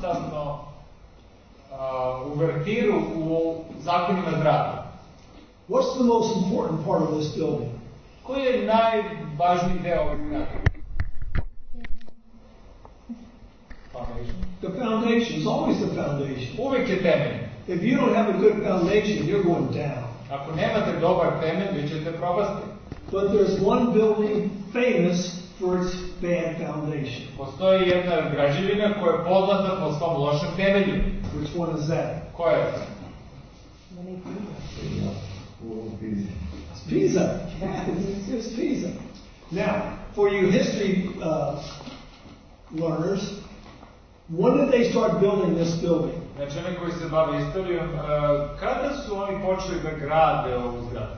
jednostavno uvertiru u zakonima zdravlja. What's the most important part of this building? Koji je najvažniji deo ovog grada? The foundation is always the foundation. Uvijek je temelj. If you don't have a good foundation, you're going down. Ako nemate dobar temelj, vi ćete propasti. But there's one building famous for its bad foundation. Postoji jedna građevina koja je poznata po svom lošem temelju. Which one is that? Koja je to? It's Pisa. It's Pisa. Now, for you history learners, when did they start building this building? Znači, oni koji se bave istorijom, kada su oni počeli da grade ovu zgradu?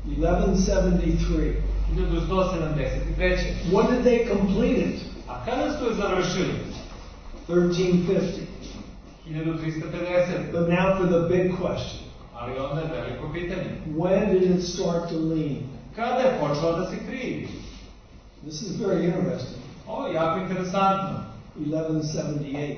1173. 1173. When did they complete it? A kada su je završili? 1350. 1350. But now for the big question. Ali onda je veliko pitanje. When did it start to lean? Kada je počelo da se krivi? This is very interesting. Ovo je jako interesantno. 1178.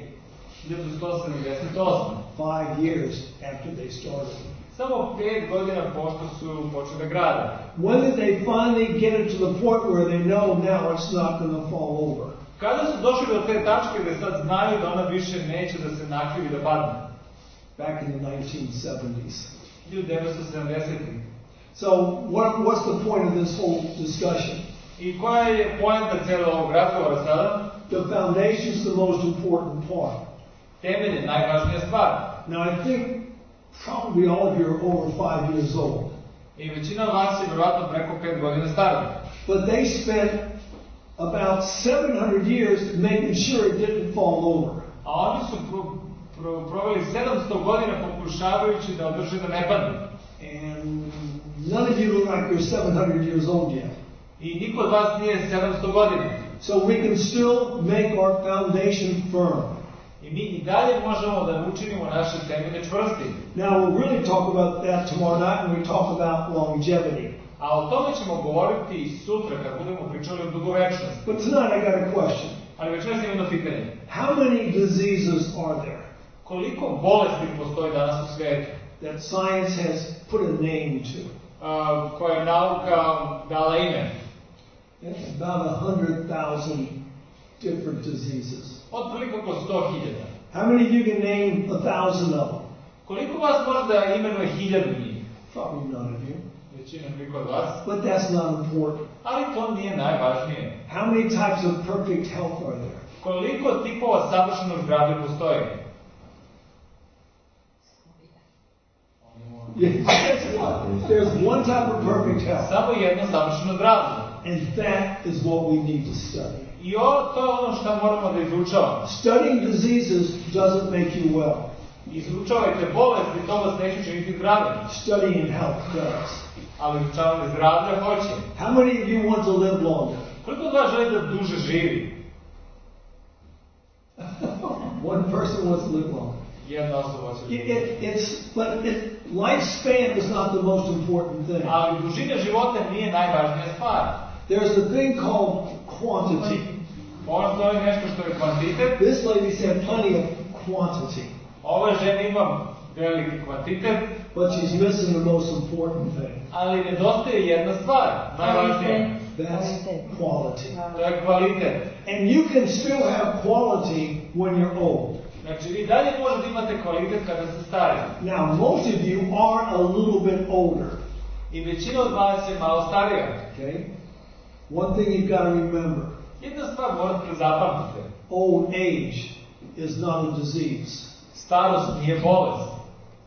1178. 5 years after they started. Samo 5 godina pošto su počeli da grade. When did they finally get it to the point where they know now it's not going to fall over? Kada su došli do te tačke gde sad znaju da ona više neće da se nakrivi da padne? Back in the 1970s. 1970. So what's the point of this whole discussion? I koja je poenta celog ovog razgovora sada? The foundation is the most important part. Temelj je najvažnija stvar. Now I think probably all of you are over 5 years old. I većina vas je verovatno preko 5 godina stara. But they spent about 700 years making sure it didn't fall over. A oni su proveli 700 godina pokušavajući da održe da ne padne. And none of you look like you're 700 years old yet. I niko od vas nije 700 godina. So we can still make our foundation firm. I mi i dalje možemo da učinimo naše temelje čvrstim. Now we'll really talk about that tomorrow night when we talk about longevity. A o tome ćemo govoriti i sutra kad budemo pričali o dugovečnosti. But tonight I got a question. Ali večeras imam jedno pitanje. How many diseases are there? Koliko bolesti postoji danas u svijetu? That science has put a name to. Koja je nauka dala ime. It's about 100,000 different diseases. Otprilike oko 100.000. How many of you can name 1,000 of them? Koliko vas može da imenuje 1000 njih? Probably none of you. Većina koliko od vas. But that's not important. Ali to nije najvažnije. How many types of perfect health are there? Koliko tipova savršenog zdravlja postoji? There's one type of perfect health. Samo jedno savršeno zdravlje. And that is what we need to study. I to je ono što moramo da izučavamo. Studying diseases doesn't make you well. Izučavajte bolesti, to vas neće činiti zdravim. Studying health does. Ali izučavanje zdravlja hoće. How many of you want to live longer? Koliko od vas želi da duže živi? One person wants to live longer. Jedna osoba će živi. Lifespan is not the most important thing. Ali dužina života nije najvažnija stvar. There's a thing called quantity. Postoji nešto što je kvantitet. This lady said plenty of quantity. Ova žena ima veliki kvantitet. But she's missing the most important thing. Ali nedostaje jedna stvar, najvažnija. That's quality. To je kvalitet. And you can still have quality when you're old. Znači, vi dalje možete imate kvalitet kada ste stari. Now, most of you are a little bit older. I većina od vas je malo starija. Okay? One thing you've got to remember. Jedna stvar morate da zapamtite. Old age is not a disease. Starost nije bolest.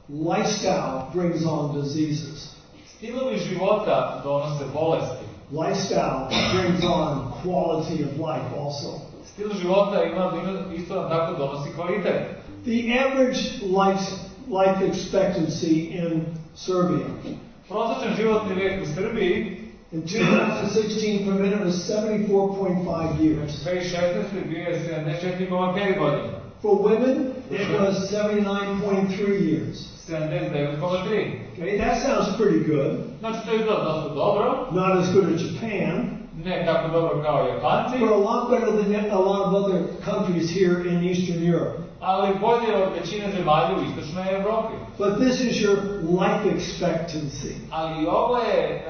Lifestyle brings on diseases. Stilovi života donose bolesti. Lifestyle brings on quality of life also. Stil života isto nam tako donosi kvalitet. The average life expectancy in Serbia. Prosječan životni vijek u Srbiji in 2016 per minute was 74.5 years. 2016 bio je 74,5 godina. For women, it was 79.3 years. 79,3. Okay, that sounds pretty good. Znači to je dosta dobro. Not as good as Japan. Ne tako dobro kao Japanci, but a lot better than a lot of other countries here in Eastern Europe. ali bolje od većine zemalja u istočnoj Evropi. But this is your life expectancy. Ali ovo je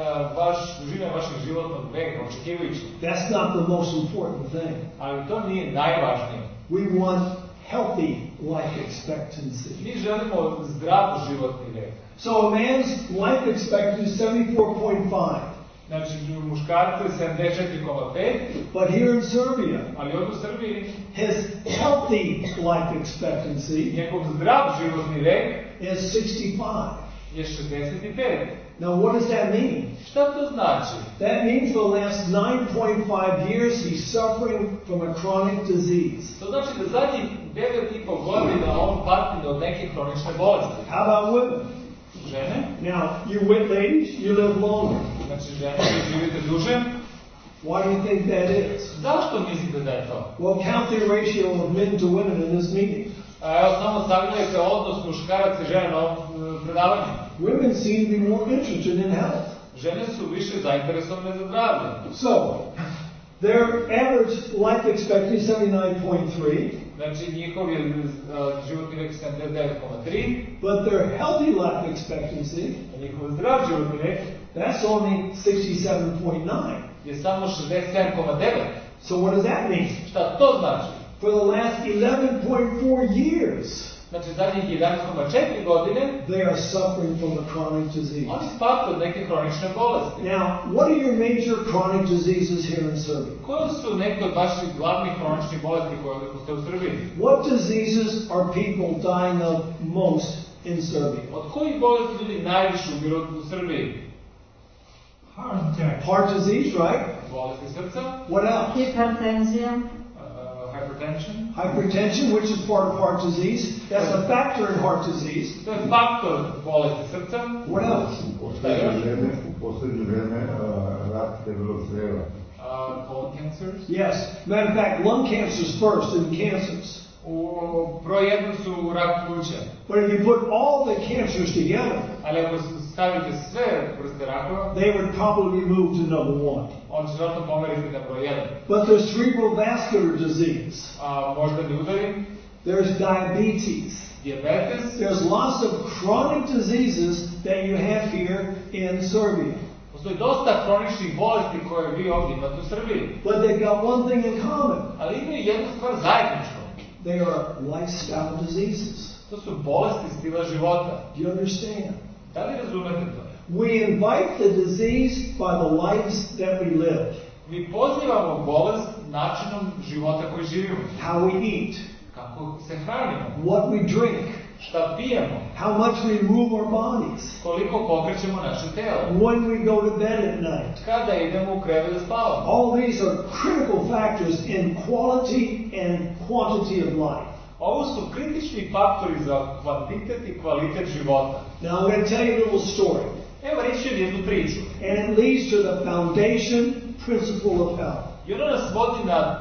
dužina vašeg životnog veka, očekivajući. That's not the most important thing. Ali to nije najvažnije. We want healthy life expectancy. Mi želimo zdrav životni vek. So a man's life expectancy is 74.5. Znači, muškarcu je 74,5. But here in Serbia, Ali ovdje u Srbiji, his healthy life expectancy njegov zdrav životni vek is 65. je 65. Now what does that mean? Šta to znači? That means for the last 9.5 years he's suffering from a chronic disease. To znači da zadnjih 9,5 godina on pati od neke hronične bolesti. How about women? Žene? Now, you wit ladies, you live longer. Znači, žene, vi živite duže. Why do you think that is? Zašto mislite da je to? Well, count the ratio of men to women in this meeting. Evo, samo sagledajte odnos muškaraca i žena na ovom predavanju. Women seem to be more interested in health. Žene su više zainteresovane za zdravlje. So, their average life expectancy is 79.3. Znači, njihov je životni vek 79,3. But their healthy life expectancy, A njihov zdrav životni vek that's only 67.9. je samo 67,9. So what does that mean? Šta to znači? For the last 11.4 years, Znači, zadnjih 11,4 godine they are suffering from a chronic disease. oni pate od neke hronične bolesti. Now, what are your major chronic diseases here in Serbia? Koje su neke od vaših glavnih hroničnih bolesti koje postoje u Srbiji? What diseases are people dying of most in Serbia? Od kojih bolesti ljudi najviše umiru u Srbiji? Heart disease, right? Bolesti srca, What else? Hipertenzija, hypertension. Hypertension, which is part of heart disease. That's a factor in heart disease. To je faktor bolesti srca. What else? U posljednje vreme rak debelog crijeva. Colon cancers. Yes. Matter of fact, lung cancer's first in cancers. Broj 1 su rak pluća. But if you put all the cancers together, Ali ako stavite sve vrste rakova, they would probably move to number one. on će vjerojatno pomeriti na broj 1. But there's cerebral vascular disease. Moždani udari, There's diabetes. dijabetes. There's lots of chronic diseases that you have here in Serbia. Postoji dosta hroničnih bolesti koje vi ovdje imate u Srbiji. But they've got one thing in common. Ali imaju jednu stvar zajedničku. They are lifestyle diseases. To su bolesti stila života. Do you understand? Da li razumete to? We invite the disease by the lives that we live. Mi pozivamo bolest načinom života koji živimo. How we eat. Kako se hranimo. What we drink. Šta pijemo. How much we move our bodies. Koliko pokrećemo naše telo. When we go to bed at night. Kada idemo u krevet da spavamo. All these are critical factors in quality and quantity of life. Ovo su kritični faktori za kvantitet i kvalitet života. Now I'm going to tell you a little story. Evo reći ću jednu priču. And it leads to the foundation principle of health. I ona nas vodi na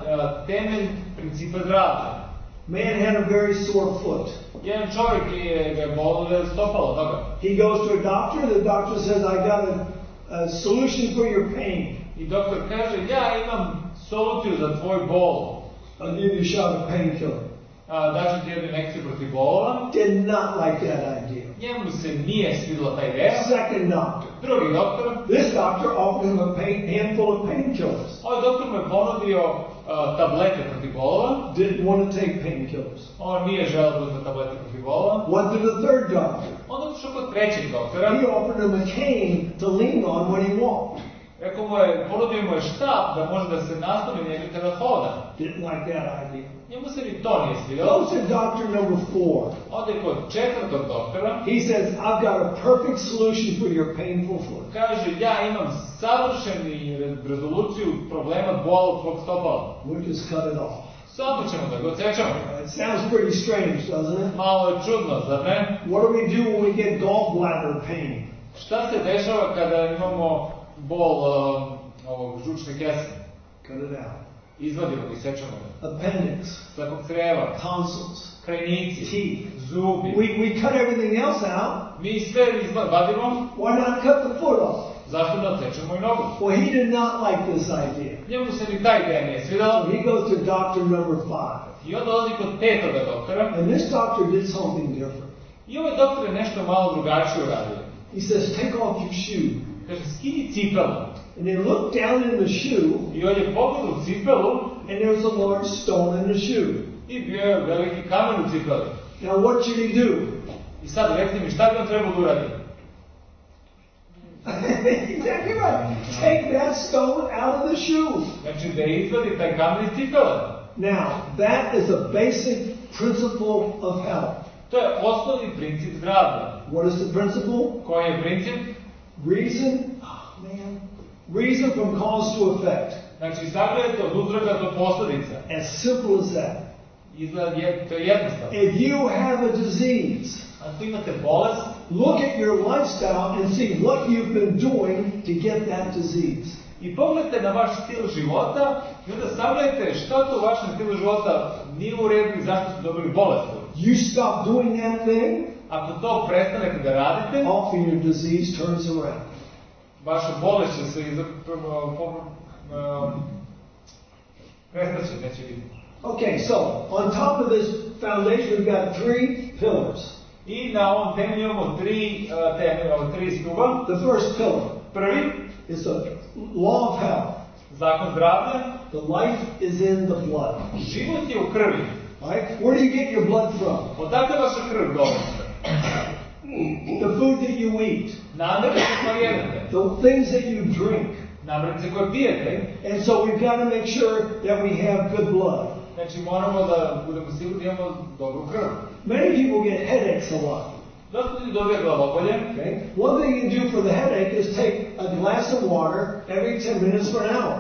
temelj principa zdravlja. Man had a very sore foot. Jedan čovjek je bolio stopalo, dobro. He goes to a doctor. The doctor says, I got a solution for your pain. I doktor kaže, ja imam soluciju za tvoj bol. I'll give you a shot of painkiller. Daću ti jednu injekciju protiv bola. Did not like that idea. Njemu se nije svidjela ta ideja. Second doctor. Drugi doktor. This doctor offered him a handful of painkillers. Ovaj doktor mu je ponudio tablete protiv bolova. Didn't want to take painkillers. On nije želeo da uzme tablete protiv bolova. Went to the third doctor. Onda došao kod trećeg doktora. He offered him a cane to lean on when he walked. Rekao mu je, ponudio mu je štap da može da se nasloni njega kada hoda. Didn't like that idea. Njemu se ni to nije svidjelo. Goes to doctor number 4. Onda je kod četvrtog doktora. He says, I've got a perfect solution for your painful foot. Kaže, ja imam savršenu rezoluciju problema bola tvog stopala. We'll just cut it off. Samo ćemo da ga odsečemo. It sounds pretty strange, doesn't it? Malo je čudno, zar ne? What do we do when we get gallbladder pain? Šta se dešava kada imamo bol ovog žučne kese? Cut it out. Izvadimo ga i sečemo ga. Appendix. Slepog creva, Tonsils. krajnici, Teeth. zubi. We cut everything else out. Mi sve vadimo. Why not cut the foot off? zašto da odsečemo i nogu? Well, he did not like this idea. Njemu se ni ta ideja nije svidala. So he goes to doctor number 5. I onda odlazi kod petoga doktora. And this doctor did something different. I ovaj doktor je nešto malo drugačije uradio. He says, take off your shoe. Kaže, skini cipelu. And he looked down in the shoe. I on je pogledao u cipelu. And there was a large stone in the shoe. I bio je veliki kamen u cipeli. Now what should he do? I sad rekli mi šta bi on trebao da uradi? Exactly right. Take that stone out of the shoe. Znači da izvadi taj kamen iz cipele. Now, that is a basic principle of health. To je osnovni princip zdravlja. What is the principle? Koji je princip? Reason from cause to effect. Znači, sagledajte od uzroka do posljedica. As simple as that. Izgleda, to je jednostavno. If you have a disease, ako imate bolest, look at your lifestyle and see what you've been doing to get that disease. I pogledajte na vaš stil života i onda sagledajte šta to u vašem stilu života nije u redu i zašto ste dobili bolest. You stop doing that thing, ako to prestanete da radite, often your disease turns around. Vaša bolest će se prestaće, neće biti. Okay, so on top of this foundation we've got 3 pillars. I na ovom temelju imamo tri stuba. The first pillar. Prvi is the law of health. Zakon zdravlja. The life is in the blood. Život je u krvi. Right? Where do you get your blood from? Odakle vaša krv dolazi? The food that you eat. Namirnice koje jedete. The things that you drink. Namirnice koje pijete. And so we've got to make sure that we have good blood. Znači moramo da budemo sigurni da imamo dobru krv. Many people get headaches a lot. Dosta ljudi dobije glavobolje. Okay? One thing you can do for the headache is take a glass of water every 10 minutes for an hour.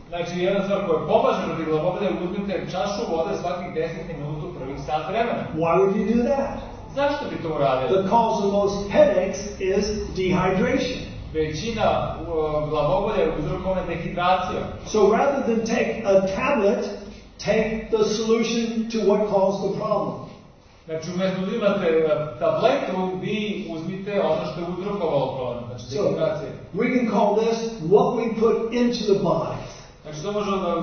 Znači jedna stvar koja pomaže protiv glavobolja, uzmite čašu vode svakih 10 minuta u prvih sat vremena. Why would you do that? Zašto bi to uradili? The cause of most headaches is dehydration. Većina glavobolja je uzrokovana dehidracijom. So rather than take a tablet, take the solution to what caused the problem. Znači, umjesto da imate tabletu, vi uzmite ono što je uzrokovalo problem, znači dehidracije. So, we can call this what we put into the body. Znači, to možemo da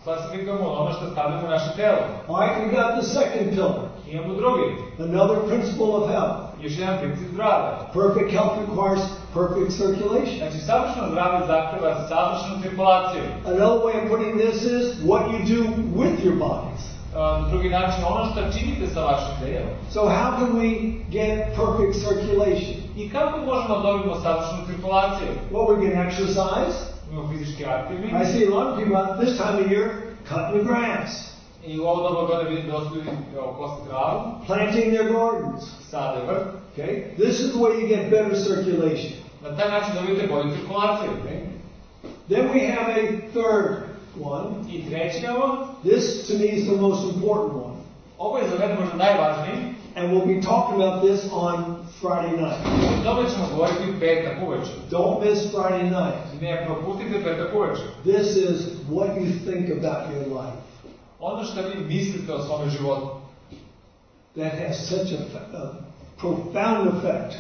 klasifikujemo ono što stavljamo u naše telo. Alright, we got the second pillar. Imamo drugi. Another principle of health. Još jedan princip zdravlja. Perfect health requires perfect circulation. Znači, savršeno zdravlje zahteva savršenu cirkulaciju. Another way of putting this is what you do with your bodies. Drugi način, ono što činite sa vašim telom. So how can we get perfect circulation? I kako možemo dobiti savršenu cirkulaciju? Well, we can exercise. Imamo fizički aktivni. I see a lot of people at this time of year cutting the grass. I u ovo doba godine vidim dosta ljudi kosi travu. Planting their gardens. Sade vrt. Okay? This is the way you get better circulation. Na taj način dobijete bolju cirkulaciju. Okay? Then we have a third one. I treći ovo. This to me is the most important one. Ovo je za mene možda najvažniji. And we'll be talking about this on Friday night. O tome ćemo govoriti u petak uveče. Don't miss Friday night. Ne propustite petak uveče. This is what you think about your life. Ono što vi mislite o svome životu. That has such a profound effect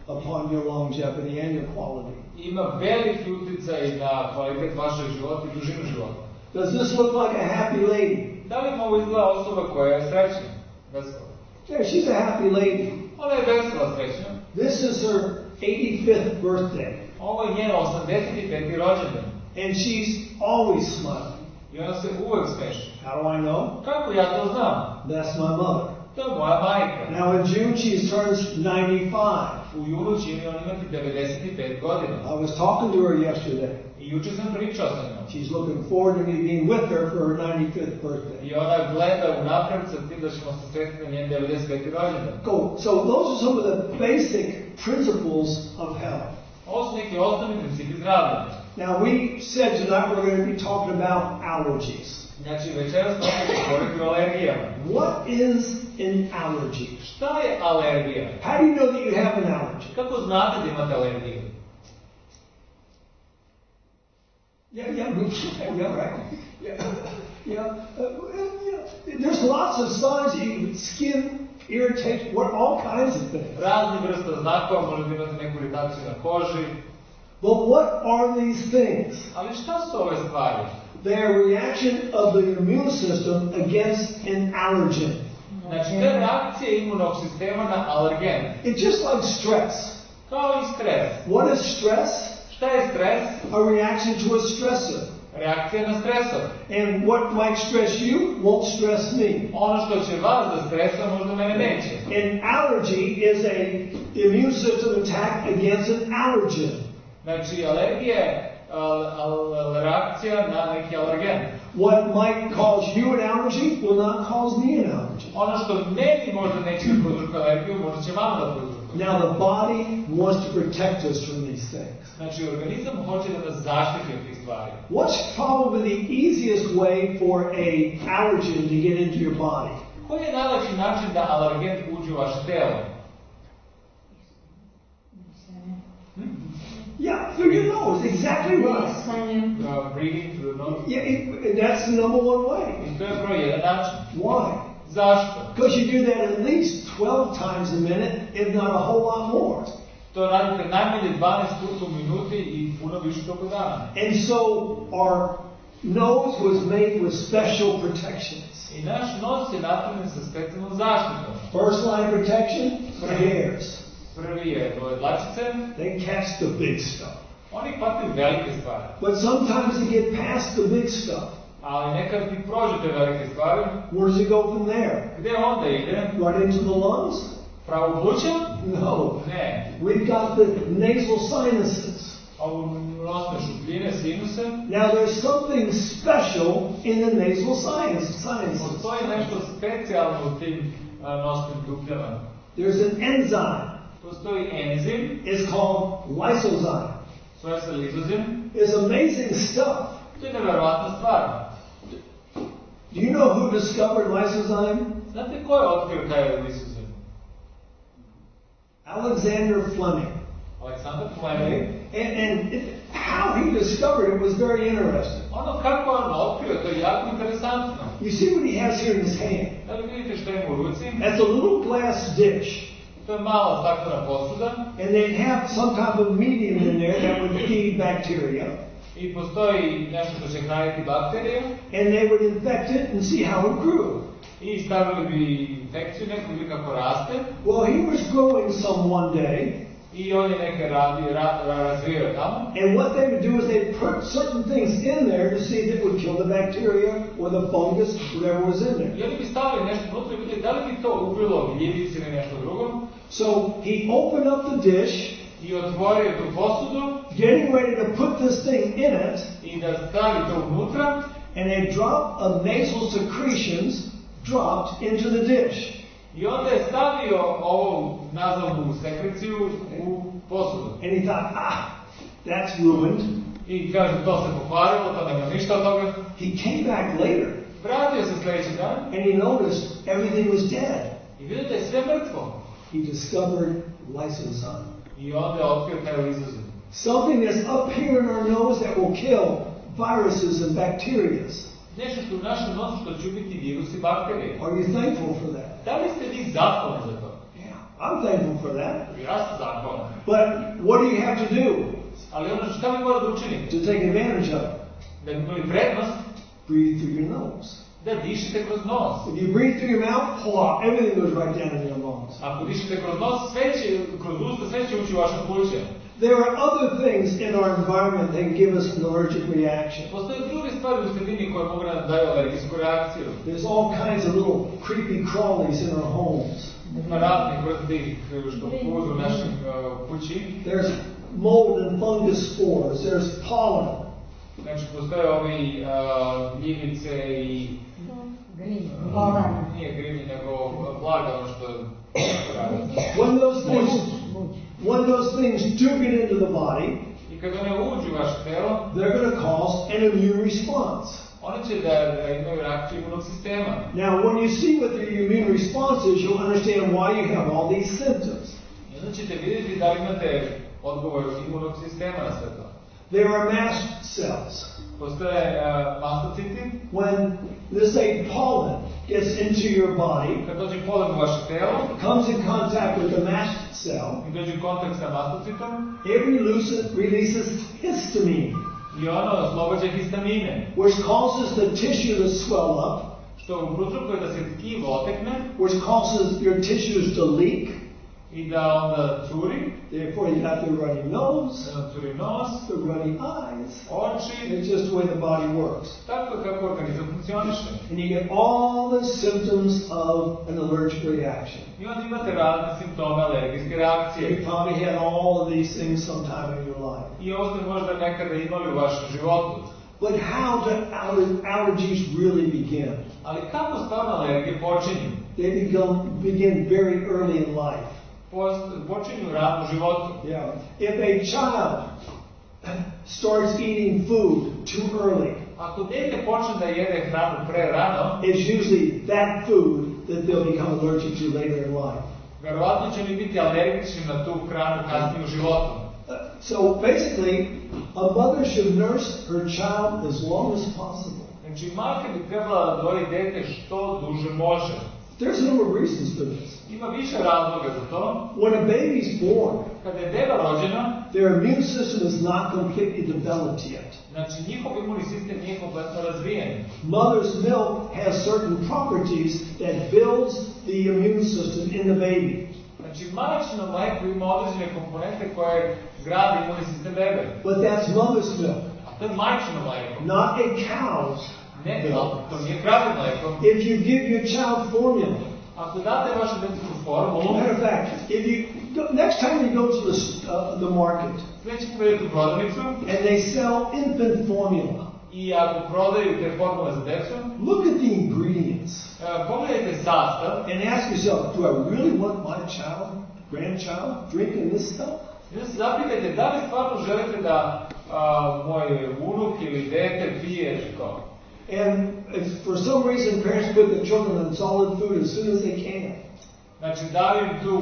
upon your longevity and your quality. Ima veliki utjecaj na kvalitet vašeg života i dužinu života. Does this look like a happy lady? Da li ovo izgleda osoba koja je srećna? Vesela. Yeah, she's a happy lady. Ona je vesela srećna. This is her 85th birthday. Ovo je njen 85. rođendan. And she's always smiling. I ona se uvek smeši. How do I know? Kako ja to znam? That's my mother. To je moja majka. Now in June she turns 95. U junu će on imati 95 godina. I was talking to her yesterday. I juče sam pričao sa njom. She's looking forward to me being with her for her 95th birthday. I ona gleda unapred sa tim da ćemo se sretiti na njen 95. rođendan. Cool. So those are some of the basic principles of health. Ovo su neki osnovni principi zdravlja. Now we said tonight we're going to be talking about allergies. Znači večeras smo govoriti o alergijama. What is an allergy? Šta je alergija? How do you know that you have an allergy? Kako znate da imate alergiju? Yeah, right. Yeah. There's lots of signs. Skin irritation, all kinds of things. Razni vrsta znakova, možete imati neku iritaciju na koži. But what are these things? Ali šta su ove stvari? They are a reaction of the immune system against an allergen. Znači, to je reakcija imunog sistema na alergen. It's just like stress. Kao i stres. What is stress? Šta je stres? A reaction to a stressor. Reakcija na stresor. And what might stress you won't stress me. Ono što će vas da stresa, možda mene neće. An allergy is a immune system attack against an allergen. Znači, alergija je reakcija na neki alergen. What might cause you an allergy will not cause me an allergy. Ono što meni možda neće da prouzrokuje alergiju, možda će vama da prouzrokuje. Now the body wants to protect us from these things. Znači, organizam hoće da nas zaštiti od tih stvari. What's probably the easiest way for a allergen to get into your body? Koji je najlakši način da alergen uđe u vaše telo? Yeah, through your nose, exactly right. Breathing through the nose. Yeah, that's the number one way. I to je broj jedan način. Why? Zašto? Because you do that at least 12 times a minute, if not a whole lot more. To radite najmanje 12 puta u minuti i puno više toga dana. And so our nose was made with special protections. I naš nos je napravljen sa specijalnom zaštitom. First line protection, the hairs. Prvi je ove dlačice. They catch the big stuff. Oni hvataju velike stvari. But sometimes they get past the big stuff. Ali nekad ti prođete velike stvari. Where does it go from there? Gde onda ide? Right into the lungs? Pravo u pluća? No. Ne. We've got the nasal sinuses. Ovu nosne šupljine, sinuse. Now there's something special in the nasal sinuses. Postoji nešto specijalno u tim nosnim dupljama. There's an enzyme. Postoji enzim. It's called lysozyme. Zove se lizozim. It's amazing stuff. To je nevjerovatna stvar. Do you know who discovered lysozyme? Znate ko je otkrio taj lizozim? Alexander Fleming. Alexander Fleming. And how he discovered it was very interesting. Ono kako on otkrio, to je jako interesantno. You see what he has here in his hand? Da li vidite što ima u ruci? That's a little glass dish. To je mala staklena posuda. And they have some type of medium in there that would feed bacteria. I postoji nešto što će hraniti bakterije. And they would infect it and see how it grew. I stavili bi infekciju neku ili kako raste. Well, he was growing some one day. I on je neke razvijao tamo. And what they would do is they'd put certain things in there to see if it would kill the bacteria or the fungus, whatever was in there. I oni bi stavili nešto unutra i vidjeli da li bi to ubilo gljivice ili nešto drugo. So he opened up the dish. I otvorio tu posudu. Getting ready to put this thing in it. I da stavi to unutra. And a drop of nasal secretions dropped into the dish. I onda je stavio ovu nazalnu sekreciju u posudu. And he thought, that's ruined. I kaže, to se pokvarilo, to nema ništa od toga. He came back later. Vratio se sljedeći dan. And he noticed everything was dead. I vidio da je sve mrtvo. He discovered lysozyme. I onda je otkrio taj lizozim. Something that's up here in our nose that will kill viruses and bacteria. Nešto što u našem nosu što će ubiti virusi i bakterije. Are you thankful for that? Da li ste vi zahvalni za to? Yeah, I'm thankful for that. Ja sam zahvalan. But what do you have to do? Ali ono šta vi morate učiniti? To take advantage of it. Da bi imali prednost. Breathe through your nose. Da dišete kroz nos. If you breathe through your mouth, everything goes right down in your lungs. Ako dišete kroz nos, kroz usta sve će ući u vaše pluće. There are other things in our environment that give us an allergic reaction. Postoje druge stvari u sredini koje mogu nam daju alergijsku reakciju. There's all kinds of little creepy crawlies in our homes. Ima raznih vrstih što pužu u našim kući. There's mold and fungus spores. There's pollen. Znači postoje ovi gljivice i nije grini, nego vlaga ono što radi. When those things do get into the body, I kad one uđu u vaše telo, they're going to cause an immune response. Oni će da imaju reakciju imunog sistema. Now, when you see what the immune response is, you'll understand why you have all these symptoms. I onda ćete vidjeti da li imate odgovor imunog sistema na sve to. There are mast cells. Postoje mastociti. When, let's say, pollen gets into your body, kad dođe polen u vaše telo, comes in contact with the mast cell, i dođe u kontakt sa mastocitom, it releases histamine, i ono oslobađa histamine, which causes the tissue to swell up, što uzrokuje da se tkivo otekne, which causes your tissues to leak. i da onda curi, Therefore, you have the runny nose, da nam curi nos, the runny eyes. oči, It's just the way the body works. tako kako organizam funkcioniše. And you get all the symptoms of an allergic reaction. I onda imate razne simptome alergijske You reakcije. probably had all of these things sometime in your life. I ovo ste možda nekada imali u vašem životu. But how do allergies really begin? Ali kako stvarno alergije počinju? They begin very early in life. Počinju rano u životu. Yeah. If a child starts eating food too early, Ako dete počne da jede hranu pre rano, it's usually that food that they'll become allergic to later in life. verovatno će oni biti alergični na tu hranu kasnije u životu. So basically, a mother should nurse her child as long as possible. Znači, majka bi trebala da doji dete što duže može. There's a number of reasons for this. Ima više razloga za to. When a baby's born, Kada je beba rođena, their immune system is not completely developed yet. znači njihov imunni sistem nije kompletno razvijen. Mother's milk has certain properties that builds the immune system in the baby. Znači, majčino mleko ima određene komponente koje grade imunni sistem bebe. But that's mother's milk, A to je majčino mleko. not a cow's Ne, milk. to nije kravlje mleko. If you give your child formula, Ako date vaše detetu formulu, matter of fact, next time you go to the market sljedeći put idete u prodavnicu and they sell infant formula, i ako prodaju te formule za decu, look at the ingredients pogledajte sastav and ask yourself, do I really want my grandchild drinking this stuff? i da se zapitajte da li stvarno želite da moj unuk ili dete pije to. And for some reason, parents put their children on solid food as soon as they can. Znači, daju im tu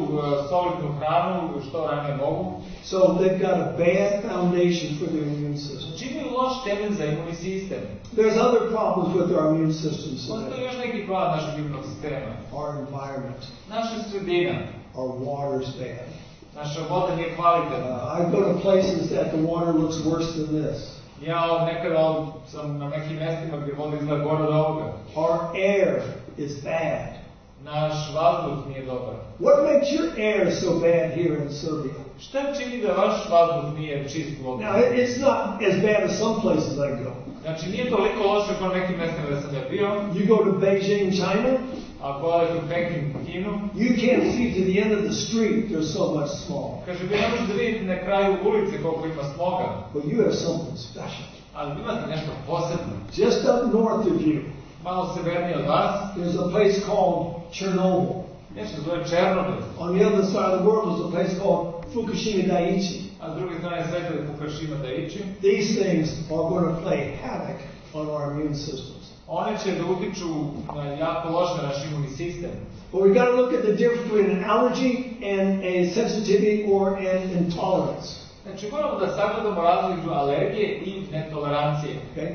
solidnu hranu što ranije mogu. So they've got a bad foundation for their immune system. Znači, imaju loš temelj za imunni sistem. There's other problems with our immune system Postoji today. još neki problem našeg imunnog sistema. Our environment, Naša sredina, our water's bad. naša voda nije kvalitetna. I go to places that the water looks worse than this. Ja nekada sam na nekim mestima gdje voda izgleda gore od ovoga. Our air is bad. Naš vazduh nije dobar. What makes your air so bad here in Serbia? Šta čini da vaš vazduh nije čist voda? Now, it's not as bad as some places I go. Znači, nije toliko loše kao nekim mestima gdje sam ja bio. You go to Beijing, China, Ako odete u Peking, Kinu, you can't see to the end of the street, there's so much smog. kaže, vi ne možete da vidite na kraju ulice koliko ima smoga, But you have something special. ali imate nešto posebno. Just up north of you, Malo severnije od vas, there's a place called Chernobyl. nešto se zove Černobil, On the other side of the world, there's a place called Fukushima Daiichi. a s druge strane sveta je Fukushima Daiichi. These things are going to play havoc on our immune systems. One će da utiču na jako loše na naš imunni sistem. But we got to look at the difference between an allergy and a sensitivity or an intolerance. Znači, moramo da sagledamo razliku između alergije i netolerancije. Okay?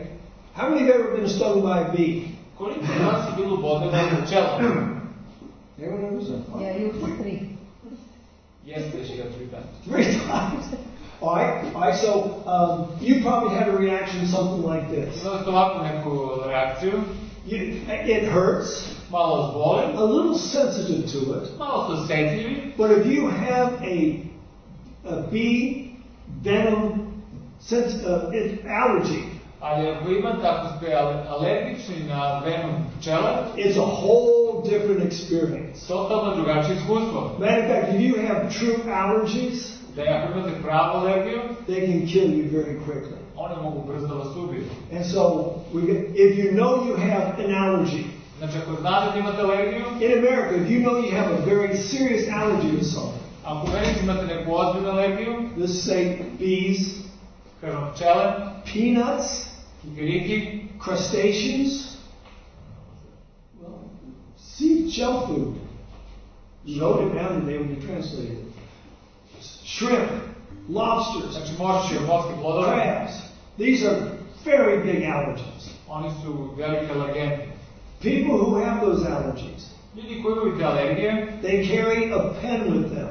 How many have ever been stung by a bee? Koliko od vas je bilo bodeno pčelom? Anyone ever been? Ja, juče 3. Jeste još jedan 3 dana. 3 times. All right. So you probably had a reaction something like this. Imali ste ovakvu neku reakciju, It hurts, malo zboli, a little sensitive to it. malo ste osjetljivi, But if you have a bee venom allergy, ali ako imate, ako ste alergični na venom pčele, it's a whole different experience. totalno drugačije iskustvo. Matter of fact, if you have true allergies, Da ako imate pravu alergiju, they can kill you very quickly. one mogu brzo da vas ubiju. And so, if you know you have an allergy, Znači, ako znate da imate alergiju, in America, if you know you have a very serious allergy to something, ako u Americi imate neku ozbiljnu alergiju, let's say bees, kažem pčele, peanuts, kikiriki, crustaceans, shell food. You wrote it down today when you translated it. Shrimp, lobsters, znači morske plodove, crabs. These are very big allergens. oni su veliki alergenti. People who have those allergies, Ljudi koji imaju te alergije, they carry a pen with them.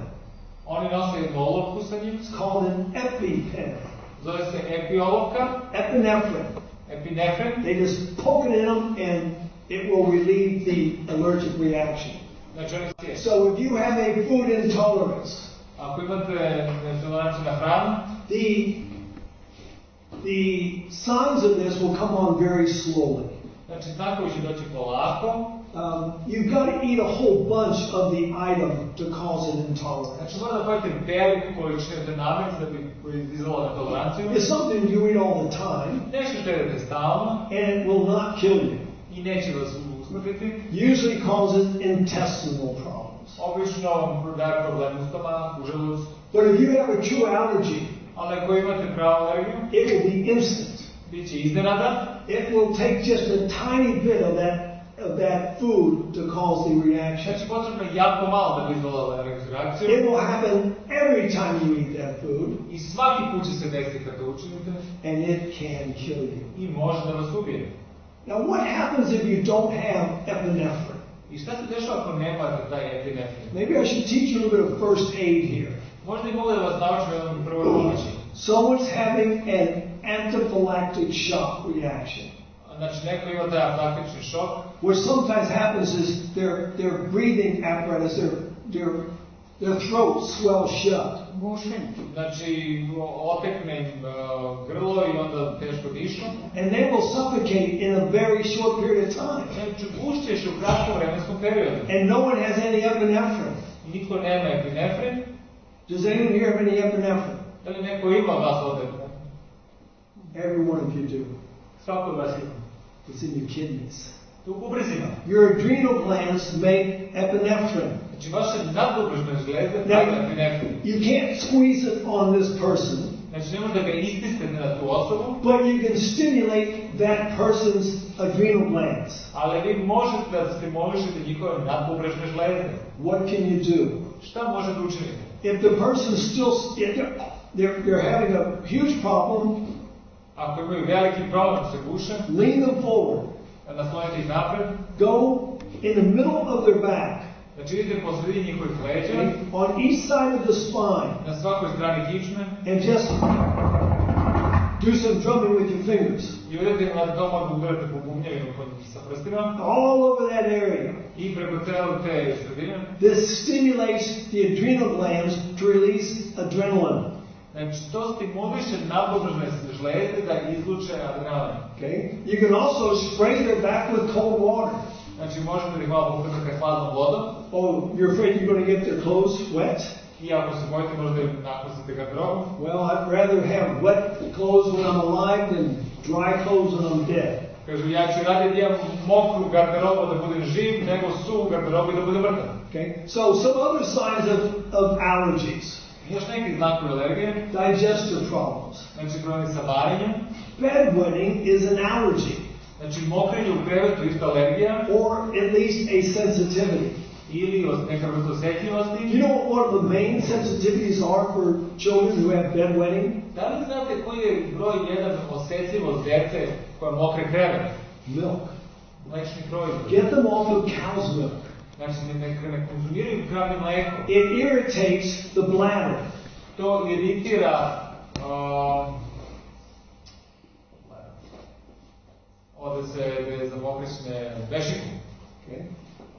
oni nose jednu olovku sa njim. It's called an EpiPen. Zove se epiolovka, Epinephrine. epinefrin. They just poke it in them and it will relieve the allergic reaction. Znači oni se... So if you have a food intolerance, Ako imate netoleranciju na hranu, the signs of this will come on very slowly. znači znakovi će doći polako. You've got to eat a whole bunch of the item to cause an intolerance. Znači mora da pojete veliku količinu te namirnice da bi proizvela netoleranciju. It's something you eat all the time, Nešto što jedete stalno and it will not kill you. i neće vas usmrtiti. Usually causes intestinal problems. Obično vam daje problem u stomaku, u želucu. But if you have a true allergy, Ali ako imate pravu alergiju, it will be instant. bit će iznenada. It will take just a tiny bit of that food to cause the reaction. Znači potrebno je jako malo da bi izvala alergijsku reakciju. It will happen every time you eat that food, I svaki put će se desiti kad to učinite and it can kill you. i može da vas ubije. Now, what happens if you don't have epinephrine? I šta se dešava ako nemate taj epinefrin? Maybe I should teach you a little bit of first aid here. Možda i mogu da vas naučim jednom prvoj pomoći. Someone's having an anaphylactic shock reaction. Znači neko ima taj anafilaktični šok. What sometimes happens is their breathing apparatus, their throat swells shut. Znači otekne im grlo i onda teško dišu. And they will suffocate in a very short period of time. Znači ušćeš u kratkom vremenskom periodu. And no one has any epinephrine. I niko nema epinefrin. Does anyone here have any epinephrine? Da li neko ima vas ovdje? Every one of you do. Svako od vas ima. It's in your kidneys. Tu u bubrezima. Your adrenal glands make epinephrine. Znači vaše nadbubrezne žlezde pravi epinefrin. You can't squeeze it on this person, Znači ne možete ga istisnete na tu osobu, but you can stimulate that person's adrenal glands. ali vi možete da stimulišete njihove nadbubrezne žlezde. What can you do? Šta možete učiniti? If the person's still, they're having a huge problem, Ako imaju veliki problem se guše, lean them forward. naslonite ih napred, Go in the middle of their back, znači idete po sredini njihovih leđa, on each side of the spine, na svakoj strani kičme, and just do some drumming with your fingers. i udete na doma udarate po bubnjevima sa prstima, All over that area. i preko celo te sredine. This stimulates the adrenal glands to release adrenaline. Znači to stimuliše nadbubrezne žlezde da izluče adrenalin. Okay? You can also spray their back with cold water. Znači možete da ih malo popredati hladnom vodom, Oh, you're afraid you're going to get their clothes wet? i ako se bojite možda im nakosite garderobu. Well, I'd rather have wet clothes when I'm alive than dry clothes when I'm dead. Kažu, ja ću raditi da imam mokru garderobu da budem živ, nego suvu garderobu da budem mrtav. Okay? So some other signs of allergies. Još neki znakovi alergije, Digestive problems. znači problemi sa varenjem, Bedwetting is an allergy, znači mokrenje u krevetu isto alergija, or at least a sensitivity. ili neka vrsta osjetljivosti. Do you know what one of the main sensitivities are for children who have bedwetting? Da li znate koji je broj jedan osjetljivost djece koja mokre krevet? Milk. Mlečni proizvod. Get them off of cow's milk. Znači ne konzumiraju kravlje mleko. It irritates the bladder. To iritira ovdje se za mokresne vešiku. Okay?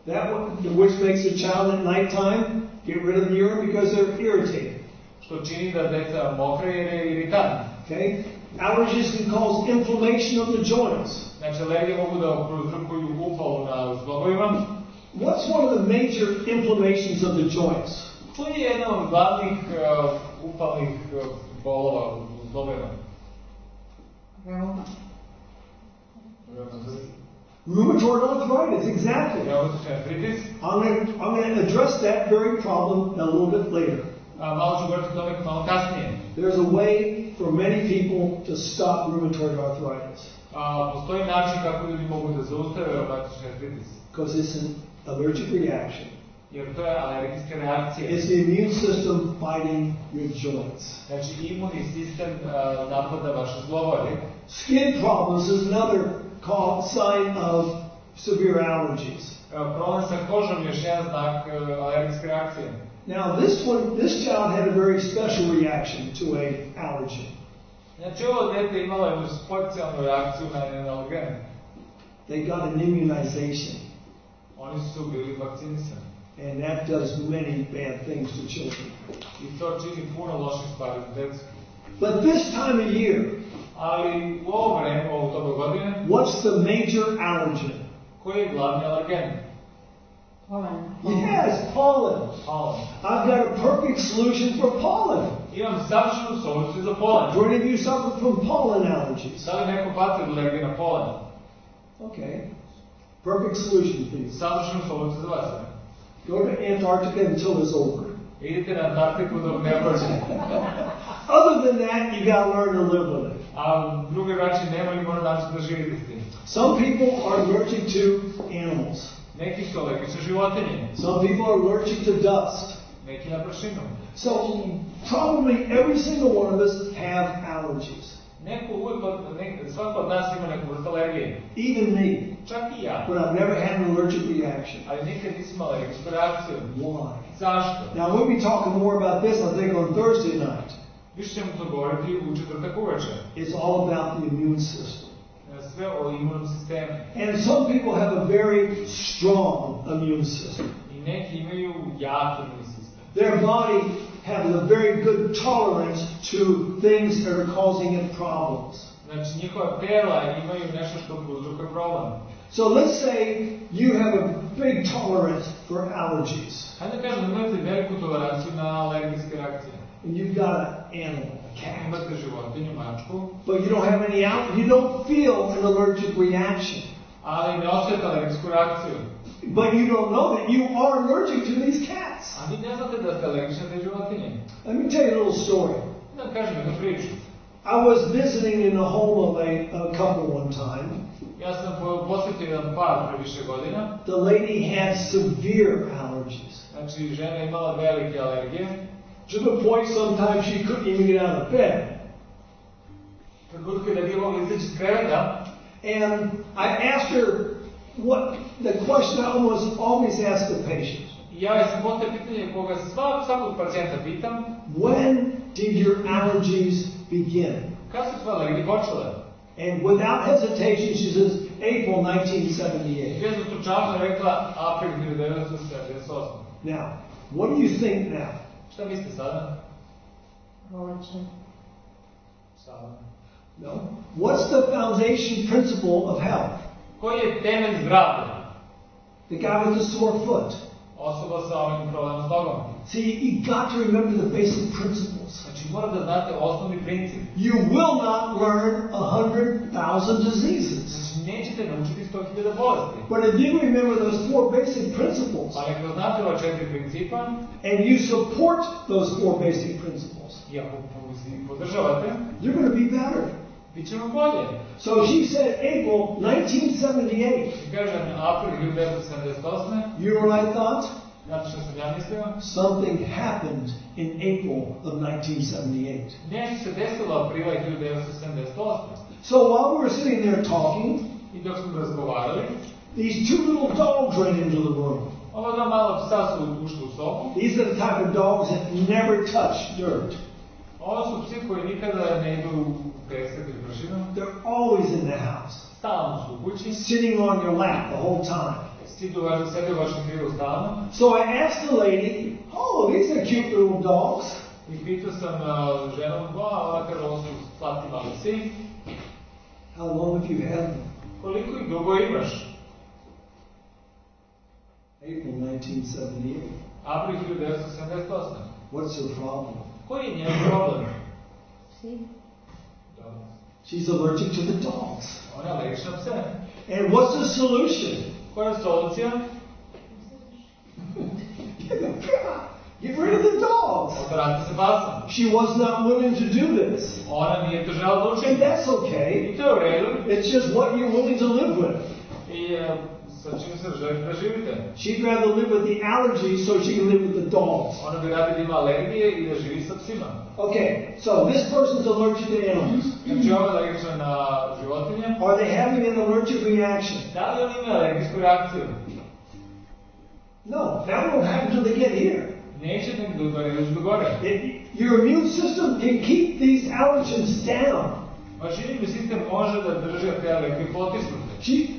That one, which makes a child at nighttime get rid of the urine because they're irritated. Što čini da deca mokre jer je iritantno. Okay? Allergies can cause inflammation of the joints. Znači alergije mogu da prouzrokuju upalu na zglobovima. What's one of the major inflammations of the joints? Koji je jedan od glavnih upalnih bolova u zglobovima? Rheumatoid arthritis, exactly. Reumatični artritis. I'm going to address that very problem a little bit later. Malo ću govoriti o tome malo kasnije. There's a way for many people to stop rheumatoid arthritis. Postoji način kako ljudi mogu da zaustave reumatični artritis. Because it's an allergic reaction. Jer to je alergijska reakcija. It's the immune system fighting your joints. Znači imunni sistem napada vaše zglobove. Skin problems is another sign of severe allergies. Problem sa kožom je još jedan znak alergijske reakcije. Now this child had a very special reaction to a allergen. Znači ovo dete imalo jednu specijalnu reakciju na jedan alergen. They got an immunization. Oni su bili vakcinisani. And that does many bad things to children. I to čini puno loših stvari za djecu. But this time of year, Ali u ovo vreme, u toga godine, what's the major allergen? koji je glavni alergen? Pollen. Yes, pollen. Polen. I've got a perfect solution for pollen. Imam savršenu soluciju za polen. Do any of you suffer from pollen allergies? Da li neko pati od alergije na polen? Okay. Perfect solution for you. Savršenu soluciju za vas. Go to Antarctica until it's over. Idite na Antarktiku dok ne prođe. Other than that, you got to learn to live with it. A druge način nema i mora način da živite s tim. Some people are allergic to animals. Neki su alergični životinje. Some people are allergic to dust. Neki na prašinu. So probably every single one of us have allergies. Svako od nas ima neku vrstu alergije. Even me. Čak i ja. But I've never had an allergic reaction. Ali nikad nisam imao alergičnu reakciju. Why? Zašto? Now we'll be talking more about this, I think, on Thursday night. Više ćemo to govoriti u četvrtak uveče. It's all about the immune system. Sve o imunom sistemu. And some people have a very strong immune system. I neki imaju jak imun sistem. Their body has a very good tolerance to things that are causing it problems. Znači njihova tela imaju nešto što prouzrokuje problem. So let's say you have a big tolerance for allergies. Hajde kažem da imate veliku toleranciju na alergijske reakcije. And you've got an animal, a cat. Imate životinju, mačku. But you don't have any you don't feel an allergic reaction. Ali ne osjeta alergijsku reakciju. But you don't know that you are allergic to these cats. A vi ne znate da ste alergični na te životinje. Let me tell you a little story. Da kažem jednu priču. I was visiting in the home of a couple one time. Ja sam posjetio jedan par pre više godina. The lady had severe allergies. Znači žena imala velike alergije. To the point sometimes she couldn't even get out of bed. Trenutke da nije mogla izaći iz kreveta. And I asked her what the question I always ask the patient. Ja sam postavio pitanje koga svakog pacijenta pitam. When did your allergies begin? Kad su tvoje alergije počele? And without hesitation she says April 1978. Bez ustručavanja rekla april 1978. Now, what do you think now? Šta mislite sada? Proleće. Sada. No. What's the foundation principle of health? Koji je temelj zdravlja? The guy with the sore foot. Osoba sa ovim problemom s nogom. See, you got to remember the basic principles. Znači mora da znate osnovni princip. You will not learn 100,000 diseases. Znači nećete naučiti 100.000 bolesti. But if you remember those four basic principles, Ali ako znate ova 4 principa, and you support those four basic principles, i ako podržavate, you're going to be better. bit ćemo bolje. So she said April 1978. I kažem april 1978. You know what I thought? Znate što sam ja mislio? Something happened in April of 1978. Nešto se desilo aprila 1978. So while we were sitting there talking, I dok smo razgovarali, these two little dogs ran into the room. ova dva mala psa su ušli u sobu. These are the type of dogs that never touch dirt. Ovo su psi koji nikada ne idu u pesak ili prašinu. They're always in the house, Stalno su u kući. sitting on your lap the whole time. Sede u vašem krilu stalno. So I asked the lady, oh, these are cute little dogs. I pitao sam ženu, ona kaže, ovo su slatki mali psi. How long have you had them? Koliko ih dugo imaš? April 1978. April 1978. What's her problem? Koji je njen problem? Psi. She's allergic to the dogs. Ona je alergična na pse. And what's the solution? Koja je solucija? Get rid of the dogs. Odvrati se pasom. She was not willing to do this. Ona nije to žela da And učini. that's okay. I to je u redu. It's just what you're willing to live with. I sa čim se želite da živite. She'd rather live with the allergies so she can live with the dogs. Ona bi radi da ima alergije i da živi sa psima. Okay, so this person's allergic to animals. Znači ovo je alergičan na životinje. Are they having an allergic reaction? Da li oni imaju alergijsku reakciju? No, that won't happen until they get here. Neće nek do gore. Your immune system can keep these allergens down. Vaš imunni sistem može da drži te alergije potisnute.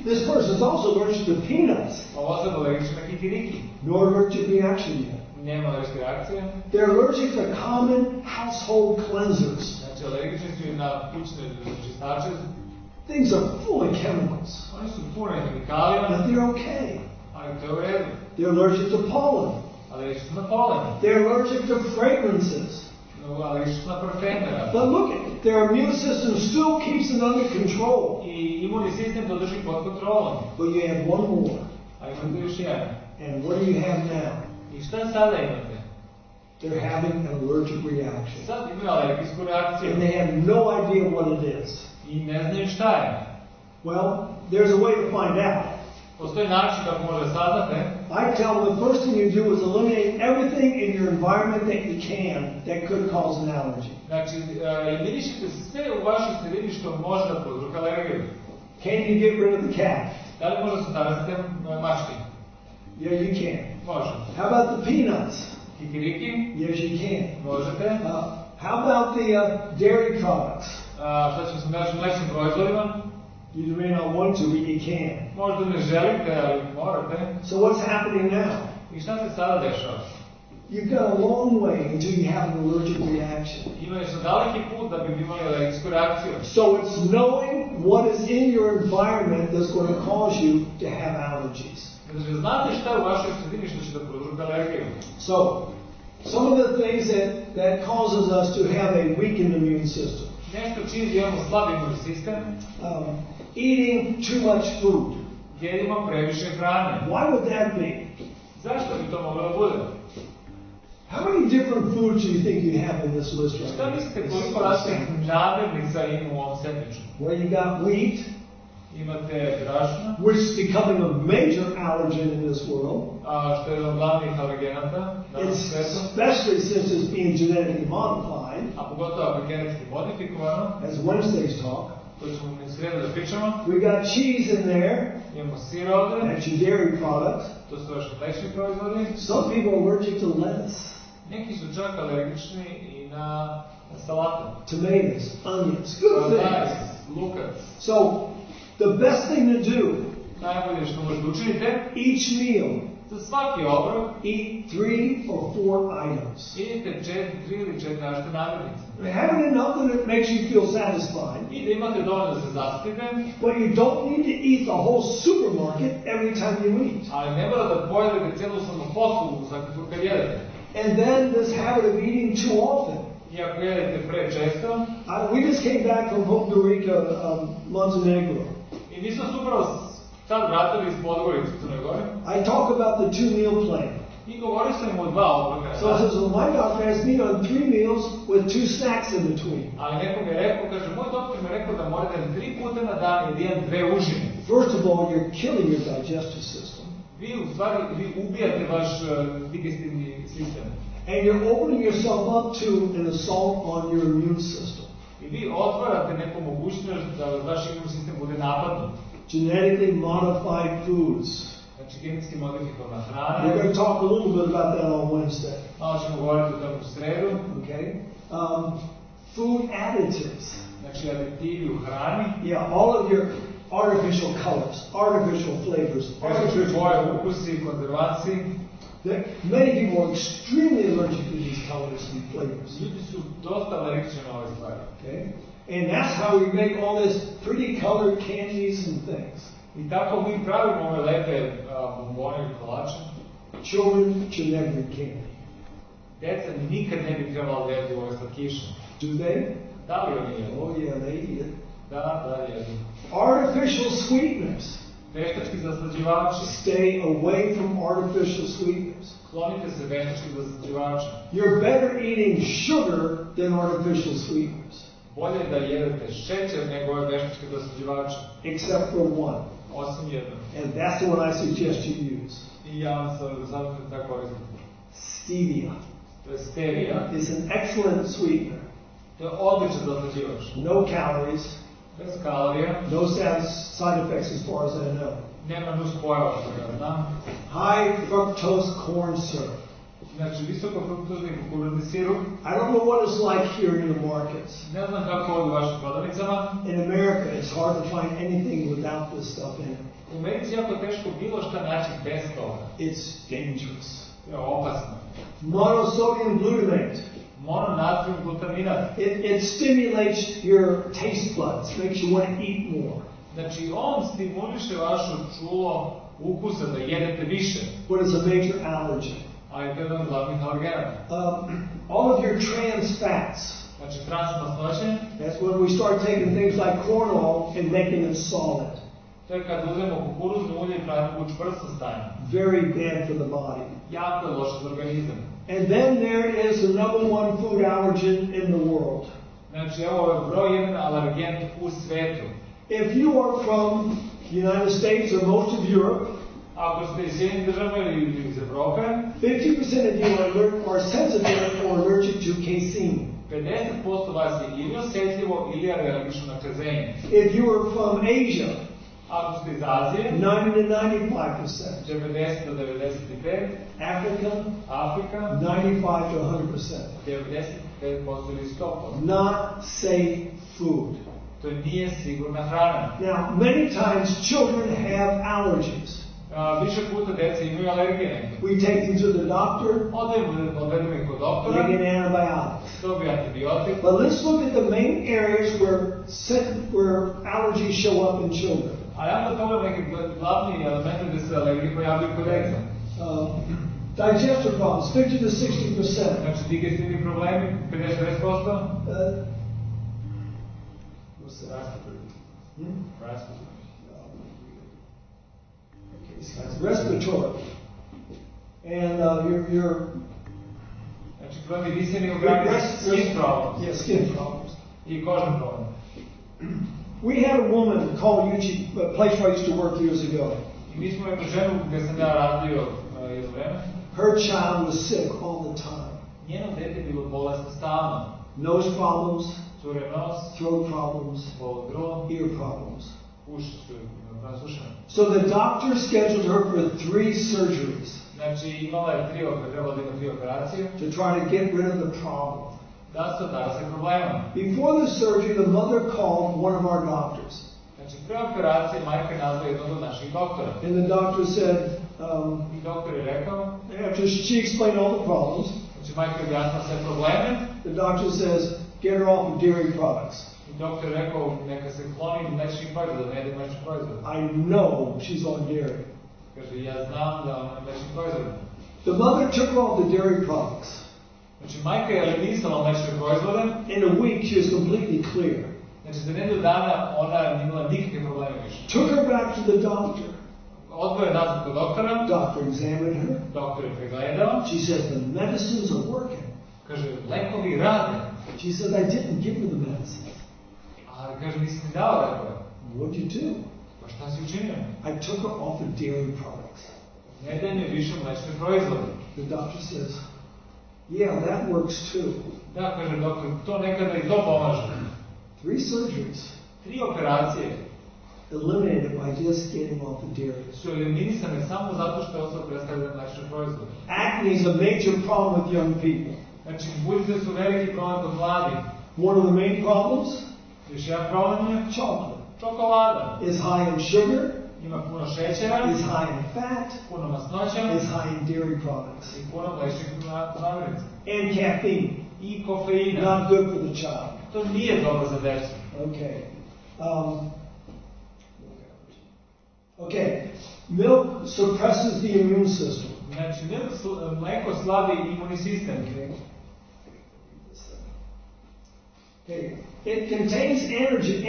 This person is also allergic to peanuts. Ova osoba alergična na kikiriki. No allergic reaction yet. Nema alergijske reakcije. They're allergic to common household cleansers. Znači alergični su na kućne čistače. Things are full of chemicals. Oni su pune hemikalija. But they're okay. Ali to je u redu. They're allergic to pollen. Alergični su na polen. They're allergic to fragrances. Alergični su na parfeme. But look, their immune system still keeps it under control. I imunni sistem to drži pod kontrolom. But you have one more. A imate još jedan. And what do you have now? I šta sada imate? They're having an allergic reaction. Sad imaju alergijsku reakciju. And they have no idea what it is. I ne znaju šta je. Well, there's a way to find out. Postoji način kako može saznate. I tell them the first thing you do is eliminate everything in your environment that you can that could cause an allergy. Znači, eliminišite sve u vašoj sredini što može da prouzroči alergiju. Can you get rid of the cat? Da li možete sastaviti mačke? Yeah, you can. Može. How about the peanuts? Kikiriki? Yes, you can. Možete. How about the dairy products? Šta ćemo sa našim mlečnim proizvodima? You may not want to, but you can. Možda ne želite, ali morate. So what's happening now? I šta se sada dešava? You've got a long way until you have an allergic reaction. Imali su daleki put da bi imali alergijsku reakciju. So it's knowing what is in your environment that's going to cause you to have allergies. Znači, znate šta je u vašoj sredini što će da prouzroči alergiju. So, some of the things that causes us to have a weakened immune system. Nešto čini da imamo slab imunni sistem. Eating too much food. Jedimo previše hrane. Why would that be? Zašto bi to moglo da bude? How many different foods do you think you have in this list right Šta now? mislite koliko različitih namirnica ima u ovom sendviču? Well, you got wheat, Imate brašno, which is becoming a major allergen in this world. što je jedan od glavnih alergenata na svetu. Especially since it's being genetically modified, A pogotovo ako je genetski modifikovano, as Wednesday's talk. to ćemo u sredu da pričamo. We got cheese in there. Imamo sir ovde, That's your dairy products. to su vaši mlečni proizvodi. Some people are allergic to lettuce, Neki su čak alergični i na salatu. tomatoes, onions, good Paradajz, things. lukac. So, the best thing to do, Najbolje što možete učinite, each meal, za svaki obrok eat 3 or 4 items. idite 3 ili 4 različite namirnice. Having enough that it makes you feel satisfied, I da imate dovoljno da se zaspite, but you don't need to eat the whole supermarket every time you eat. ali ne mora da pojedete cijelu samoposlugu svaki put kad jedete. And then this habit of eating too often. I ako jedete prečesto, We just came back from Honduras, Montenegro. i mi smo se upravo sad vratili iz Podgorice u Crnoj Gori, I talk about the 2-meal plan. i govorio sam im o 2 obroka. So I says, well, my doctor has me on 3 meals with 2 snacks in between. Ali neko mi je rekao, kaže, moj doktor mi je rekao da morate 3 puta na dan i da imam 2 užine. First of all, you're killing your digestive system. Vi u stvari ubijate vaš digestivni sistem. And you're opening yourself up to an assault on your immune system. I vi otvarate neku mogućnost da vaš imunni sistem bude napadnut. Genetically modified foods. Znači genetski modifikovana hrana. We're going to talk a little bit about that on Wednesday. Malo ćemo govoriti o tome u sredu. Okay? Food additives. Znači aditivi u hrani. Yeah, all of your artificial colors, artificial flavors, Artificial boje, ukusi, konzervanci. Many people are extremely allergic to these colors and flavors. Ljudi su dosta alergični na ove stvari. Okay? And that's how we make all this pretty colored candies and things. I tako mi pravimo ove lepe bombone i kolače. Children should never eat candy. Deca nikad ne bi trebalo da jedu ove slatkiše. Do they? Da li oni jedu? Oh yeah, they eat it. Da jedu. Artificial sweeteners. Veštački zaslađivači. Stay away from artificial sweeteners. Klonite se veštačkih zaslađivača. You're better eating sugar than artificial sweeteners. Bolje da jedete šećer nego ove veštačke zaslađivače. Except for one. osim jednog. And that's the one I suggest you use. I ja vam savjetujem da koristite. Stevia. To je stevia. It's an excellent sweetener. To je odličan dosađivač. No calories. Bez kalorija. No side effects as far as I know. Nema nuspojava što ja znam. High fructose corn syrup. Znači, visoko fruktozni kukuruzni sirup. I don't know what it's like here in the markets. Ne znam kako je u vašim prodavnicama. In America, it's hard to find anything without this stuff in it. U Americi je jako teško bilo šta naći bez toga. It's dangerous. To je opasno. Monosodium glutamate. Mononatrium glutaminat. It stimulates your taste buds, makes you want to eat more. Znači, on stimuliše vaše čulo ukusa da jedete više. What is a major allergen? A je to jedan od glavnih alergena. All of your trans fats. Znači, transmasnoće. That's when we start taking things like corn oil and making them solid. To je kad uzmemo kukuruzno ulje i pravimo u čvrsto stanje. Very bad for the body. Jako je loše za organizam. And then there is the #1 food allergen in the world. Znači, evo je broj jedan alergen u svetu. If you are from the United States or most of Europe, ako ste iz Sjedinjenih država ili iz Evrope, 50% of you are sensitive or allergic to casein. 50% vas je ili osjetljivo ili alergično na kazein. If you are from Asia, ako ste iz Azije, 90 to 95%. 90 do 95%, Afrika, 95 to 100%. 95% ili 100%. Not safe food. To nije sigurna hrana. Now, many times children have allergies. Više puta deca imaju alergije. We take them to the doctor. Odvedemo ih kod They doktora. get antibiotics. Dobiju antibiotik. But let's look at the main areas where allergies show up in children. A ja da pogledam neke glavni elementi gdje se alergije pojavljaju kod deca. Digestive problems, 50 to 60%. Znači, digestivni problemi, 50-60%. Respiratory. And your Znači, problemi disanja u grani, skin problems. Yeah, skin problems. I kožni problem. We had a woman called Yuchi, a place where I used to work years ago. I mi smo jednu ženu gdje sam ja radio jedno vreme. Her child was sick all the time. Njeno dete je bilo bolesno stalno. Nose problems, Cure nos, throat problems, bolo grlo, ear problems. uši su prasušene. So the doctor scheduled her for 3 surgeries Znači, imala je trebala da ima 3 operacije. to try to get rid of the problem. Da se odara se problema. Before the surgery, the mother called one of our doctors. Znači, pre operacije majka je nazvala jednog od naših doktora. And the doctor said, I doktor je rekao, after she explained all the problems, znači majka je objasnila sve probleme. the doctor says, get her off of dairy products. I doktor je rekao, neka se kloni mlečnih proizvoda, ne jede mlečnih proizvoda. I know she's on dairy. Kaže, ja znam da ona je mlečnih proizvoda. The mother took off the dairy products. Znači, majka je eliminisala mlečne proizvode. In a week, she was completely clear. Znači, za nedelju dana ona nije imala nikakve probleme više. Took her back to the doctor. Odveo je nazad kod doktora. Doctor examined her. Doktor je pregledao. She said, the medicines are working. Kaže, lekovi rade. She said, I didn't give her the medicine. Ali kaže, nisi mi dao lekove. What did you do? Pa šta si učinio? I took her off of dairy products. Ne daj mi više mlečne proizvode. The doctor says, yeah, that works too. Da, kaže doktor, to nekada i to pomaže. 3 surgeries 3 operacije eliminated by just getting off the dairy. su eliminisane samo zato što je osoba predstavlja mlečne proizvode. Acne is a major problem with young people. Znači, budice su veliki problem kod mladih. One of the main problems, Još jedan problem je chocolate, čokolada. is high in sugar, Ima puno šećera, is high in fat, puno masnoća is high in dairy products, i puno mlečnih namirnica. and caffeine. I kofeina. Not good for the child. To nije dobro za decu. Okay. Okay. Milk suppresses the immune system. Znači, mleko slabi imunni sistem. Okay. It contains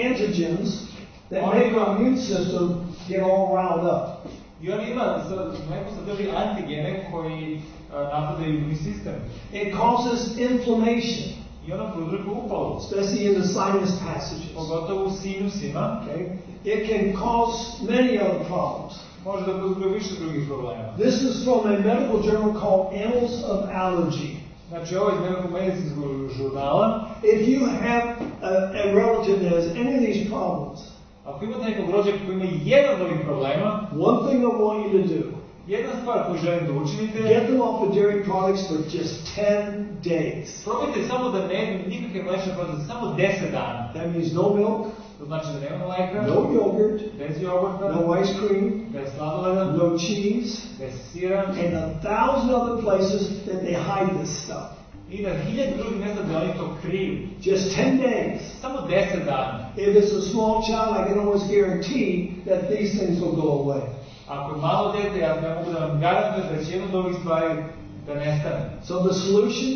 antigens that make our immune system get all riled up. I on ima, mleko sadrži antigene koji napadaju imunni sistem. It causes inflammation. I I ono prouzrokuje upalu. especially in the sinus passages. Pogotovo u sinusima. Okay? It can cause many other problems. Može da prouzrokuje više drugih problema. This is from a medical journal called Annals of Allergy. Znači, ovo je iz nekog medicinskog žurnala. If you have a relative that has any of these problems, Ako imate nekog rođaka koji ima jedan od ovih problema, one thing I want you to do, jedna stvar koju želim da učinite, get them off of dairy products for just 10 days. probajte samo da ne jedu nikakve mlečne proizvode, samo 10 dana. That means no milk, To znači da nema mleka, no yogurt, bez jogurta, no ice cream, bez sladoleda, no cheese, bez sira and 1,000 other places that they hide this stuff. i na 1000 drugih mjesta da oni to kriju. Just 10 days. Samo 10 dana. If it's a small child, I can almost guarantee that these things will go away. Ako je malo dete, ja mogu da vam garantujem da će jedna od ovih stvari da nestane. So the solution,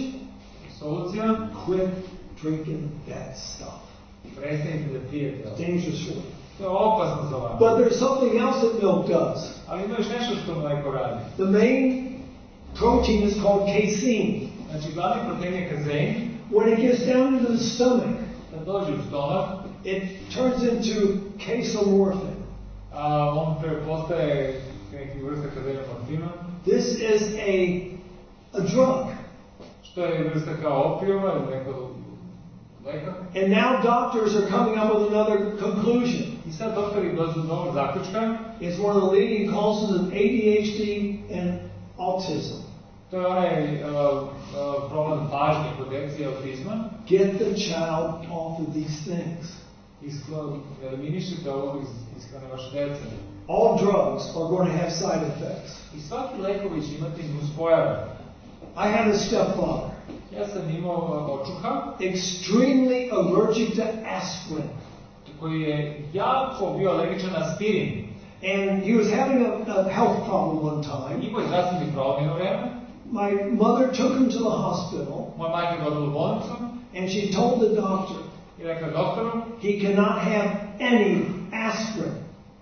Solucija, quit drinking that stuff. prestanite da pijete. It's dangerous for you. To je opasno za vas. But there's something else that milk does. Ali ima još nešto što mleko radi. The main protein is called casein. Znači, glavni protein je kazein. When it gets down into the stomach, Kad dođe u stomak, it turns into casomorphin. on postaje neki vrsta kazeina morfina, This is a drug. što je vrsta kao opijuma ili neko leka. And now doctors are coming up with another conclusion. I sad doktori dođu do novog zaključka. It's one of the leading causes of ADHD and autism. To je onaj problem pažnje kod djece i autizma. Get the child off of these things. Eliminišite ovo iz hrane vaše djece. All drugs are going to have side effects. I svaki lekovi će imati nuspojave. I had a stepfather, Ja sam imao očuha extremely allergic to aspirin. koji je jako bio alergičan na aspirin. And he was having a health problem one time. Imao je zdravstveni problem jedno vreme. My mother took him to the hospital, Moja majka je odvela u bolnicu and she told the doctor i rekla doktoru, he cannot have any aspirin.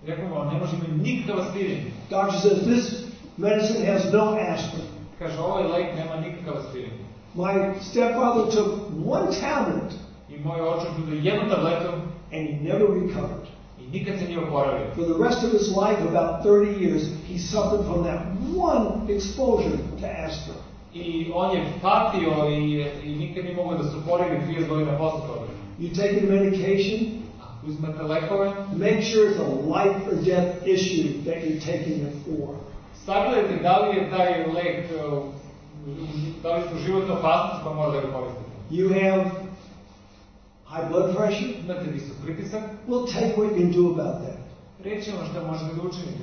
rekla mu, on ne može imati nikakav aspirin. Doctor says this medicine has no aspirin. Kaže, ovaj lek nema nikakav aspirin. My stepfather took one tablet, I moj očuh bude jednu tabletu and he never recovered. i nikad se nije oporavio. For the rest of his life, about 30 years, he suffered from that one exposure to aspirin. I on je patio i nikad nije mogao da se oporavi 30 godina posle toga. You take a medication, Ako uzmete lekove, make sure it's a life or death issue that you're taking it for. sagledajte da li je taj lek, da li su životna opasnost pa mora da ga koristite. You have high blood pressure? Imate visok pritisak, We'll tell you what you can do about that. reći vam šta možete da učinite.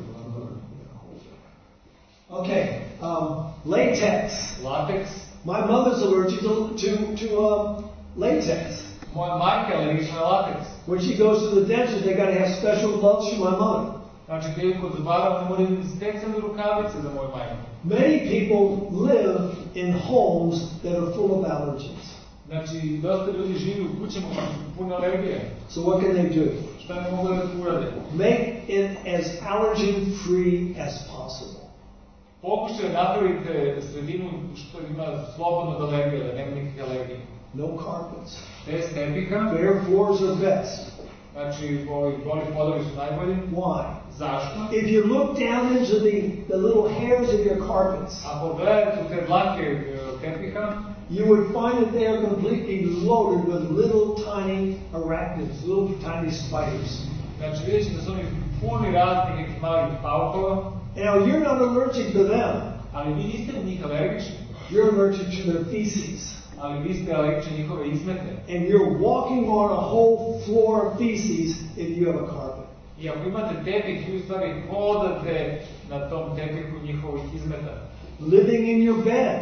Okay, latex. Lateks. My mother's allergic to latex. Moja majka je alergična na lateks. When she goes to the dentist, they got to have special gloves for my mother. Znači, kad je kod zubara, oni moraju imati specijalne rukavice za moju majku. Many people live in homes that are full of allergens. Znači, dosta ljudi živi u kućama koje su pune alergije. So what can they do? Šta ne mogu da urade? Make it as allergen free as possible. Pokušajte napravite sredinu što ima slobodno od alergije, da nema nikakve alergije. No carpets. Bez tepiha, Bare floors are best. znači ovi goli podovi su najbolji. Why? Zašto? If you look down into the little hairs of your carpets, Ako gledate u te dlanke tepiha, you would find that they are completely loaded with little tiny arachnids, little tiny spiders. znači vidjet ćete da su oni puni raznih nekih malih paukova, Now you're not allergic to them. ali vi niste na njih alergični, You're allergic to their feces. ali vi ste alergični njihove izmete. And you're walking on a whole floor of feces if you have a carpet. I ako imate tepih, vi u stvari hodate na tom tepihu njihovih izmeta, Living in your bed,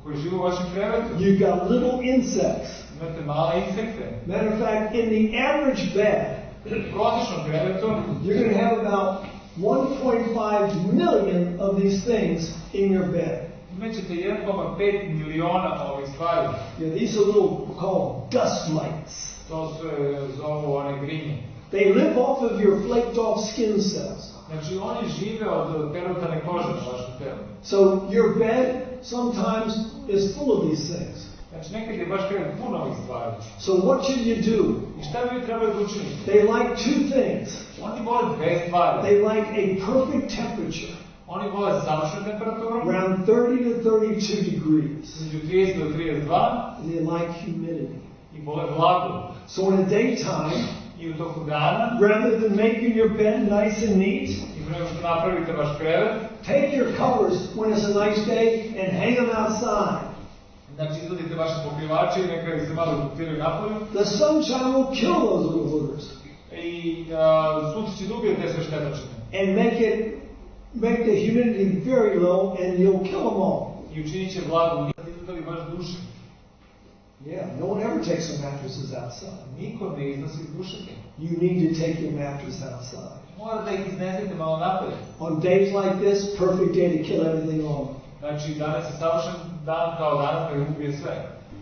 koji žive u vašem krevetu. you've got little insects. Imate male insekte. Matter of fact, in the average bed, U prosječnom krevetu you're going to have about 1.5 million of these things in your bed. imaćete 1,5 miliona ovih stvari. Yeah, these are little called dust mites. To se zovu one grinje. They live off of your flaked off skin cells. Znači oni žive od perutane kože na vašem telu. So your bed sometimes is full of these things. Znači nekad je baš krevet puno ovih stvari. So what should you do? I šta bi trebali da učiniti? They like two things. Oni vole dve stvari. They like a perfect temperature, Oni vole savršenu temperaturu, around 30 to 32 degrees. između 30 do 32, And they like humidity. i vole vlagu. So in the daytime, I u toku dana, rather than making your bed nice and neat, i prema što napravite vaš krevet, take your covers when it's a nice day and hang them outside. znači izvadite vaše pokrivače i neka ih se malo ukupiraju napolju. The sunshine will kill those little hooders I sunce će da ubije te sve štetočine. and make the humidity very low, and you'll kill them all. I učinit će vlagu, nikad izgledali baš duše. Yeah, no one ever takes their mattresses outside. Niko ne iznosi dušake. You need to take your mattress outside. Mora da ih iznesete malo napolje. On days like this, perfect day to kill everything on. Znači danas je savršen dan kao danas kada ubije sve.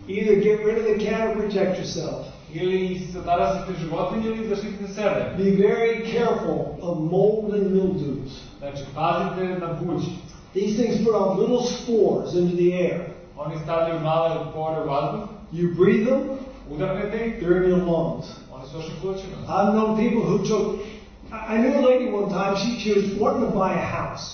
Either get rid of the cat or protect yourself. Ili zadarasite životinje ili zaštitite sebe. Be very careful of mold and mildews. Znači pazite na buđ. These things put off little spores into the air. Oni stavljaju male pore u vazduh, You breathe them, udarnete ih, they're in your lungs. oni su vašim plućima. I've known people who took. I knew a lady one time. She was wanting to buy a house.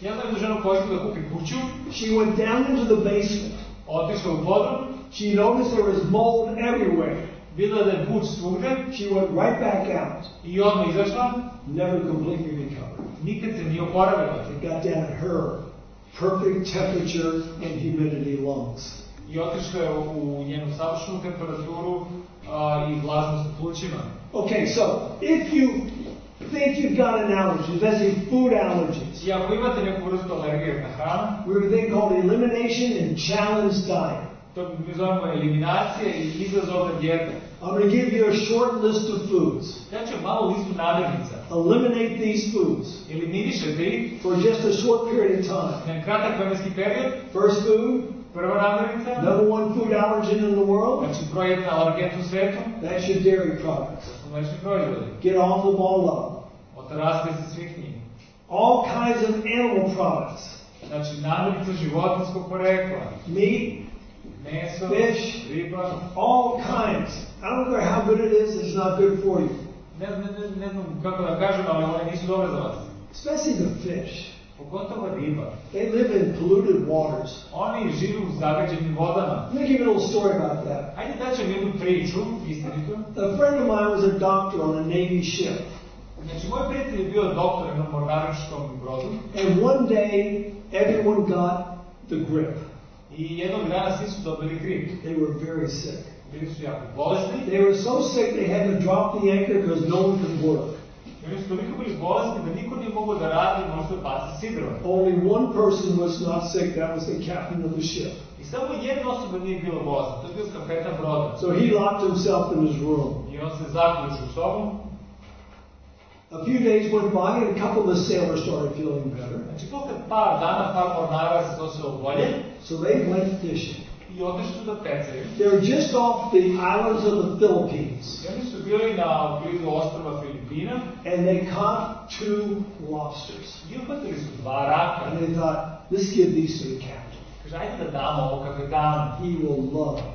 Ja znam jednu ženu koja da kupi kuću, She went down into the basement. otišla u podrum, She noticed there was mold everywhere. videla da je buđ svugde She went right back out. i odmah izašla, Never completely recovered. nikad se nije oporavila. It got down at her perfect temperature and humidity lungs. I otišla je u njenu savršenu temperaturu i vlažnost u plućima. Okay, so if you think you've got an allergy, let's say food allergies, I ako imate neku vrstu alergije na hranu, we have a thing called elimination and challenge diet. to mi zovemo eliminacija i izazovna dijeta. I'm going to give you a short list of foods. Ja ću malo listu namirnica. Eliminate these foods Eliminišete ih for just a short period of time. na kratak vremenski period. First food, Prva namirnica, number one food allergen in the world, znači broj jedna alergen u svetu, that's your dairy products. su mlečni proizvodi. Get off them all up. Otarasite se svih njih. All kinds of animal products. Znači namirnice životinskog porekla. Meat, Meso, Fish. riba, all kinds. I don't care how good it is, it's not good for you. ne znam kako da kažem, ali one nisu dobre za vas. Especially the fish. Pogotovo riba. They live in polluted waters. Oni žive u zagađenim vodama. Let me give you a little story about that. Ajde da ćem jednu priču, istinitu. A friend of mine was a doctor on a Navy ship. Znači, moj prijatelj je bio doktor na jednom mornaričkom brodu And one day, everyone got the grip. i jednog dana svi su dobili grip. They were very sick. Bili su jako bolesni. They were so sick they had to drop the anchor because no one could work. I oni su toliko bili bolesni da niko nije mogao da radi, možda baci sidro. Only one person was not sick, that was the captain of the ship. I samo jedna osoba nije bila bolesna, to je bio kapetan broda. So he locked himself in his room. I on se zaključio u sobom. A few days went by and a couple of the sailors started feeling better. Znači, posle par dana, par mornara se osjećao bolje So they went fishing. i otišli su da pecaju. They were just off the islands of the Philippines. I oni su bili na blizu ostrva Filipina And they caught 2 lobsters. i uhvatili su 2 raka. And they thought, let's give these to the captain. Kaže, ajde da damo ovo kapetanu. He will love them.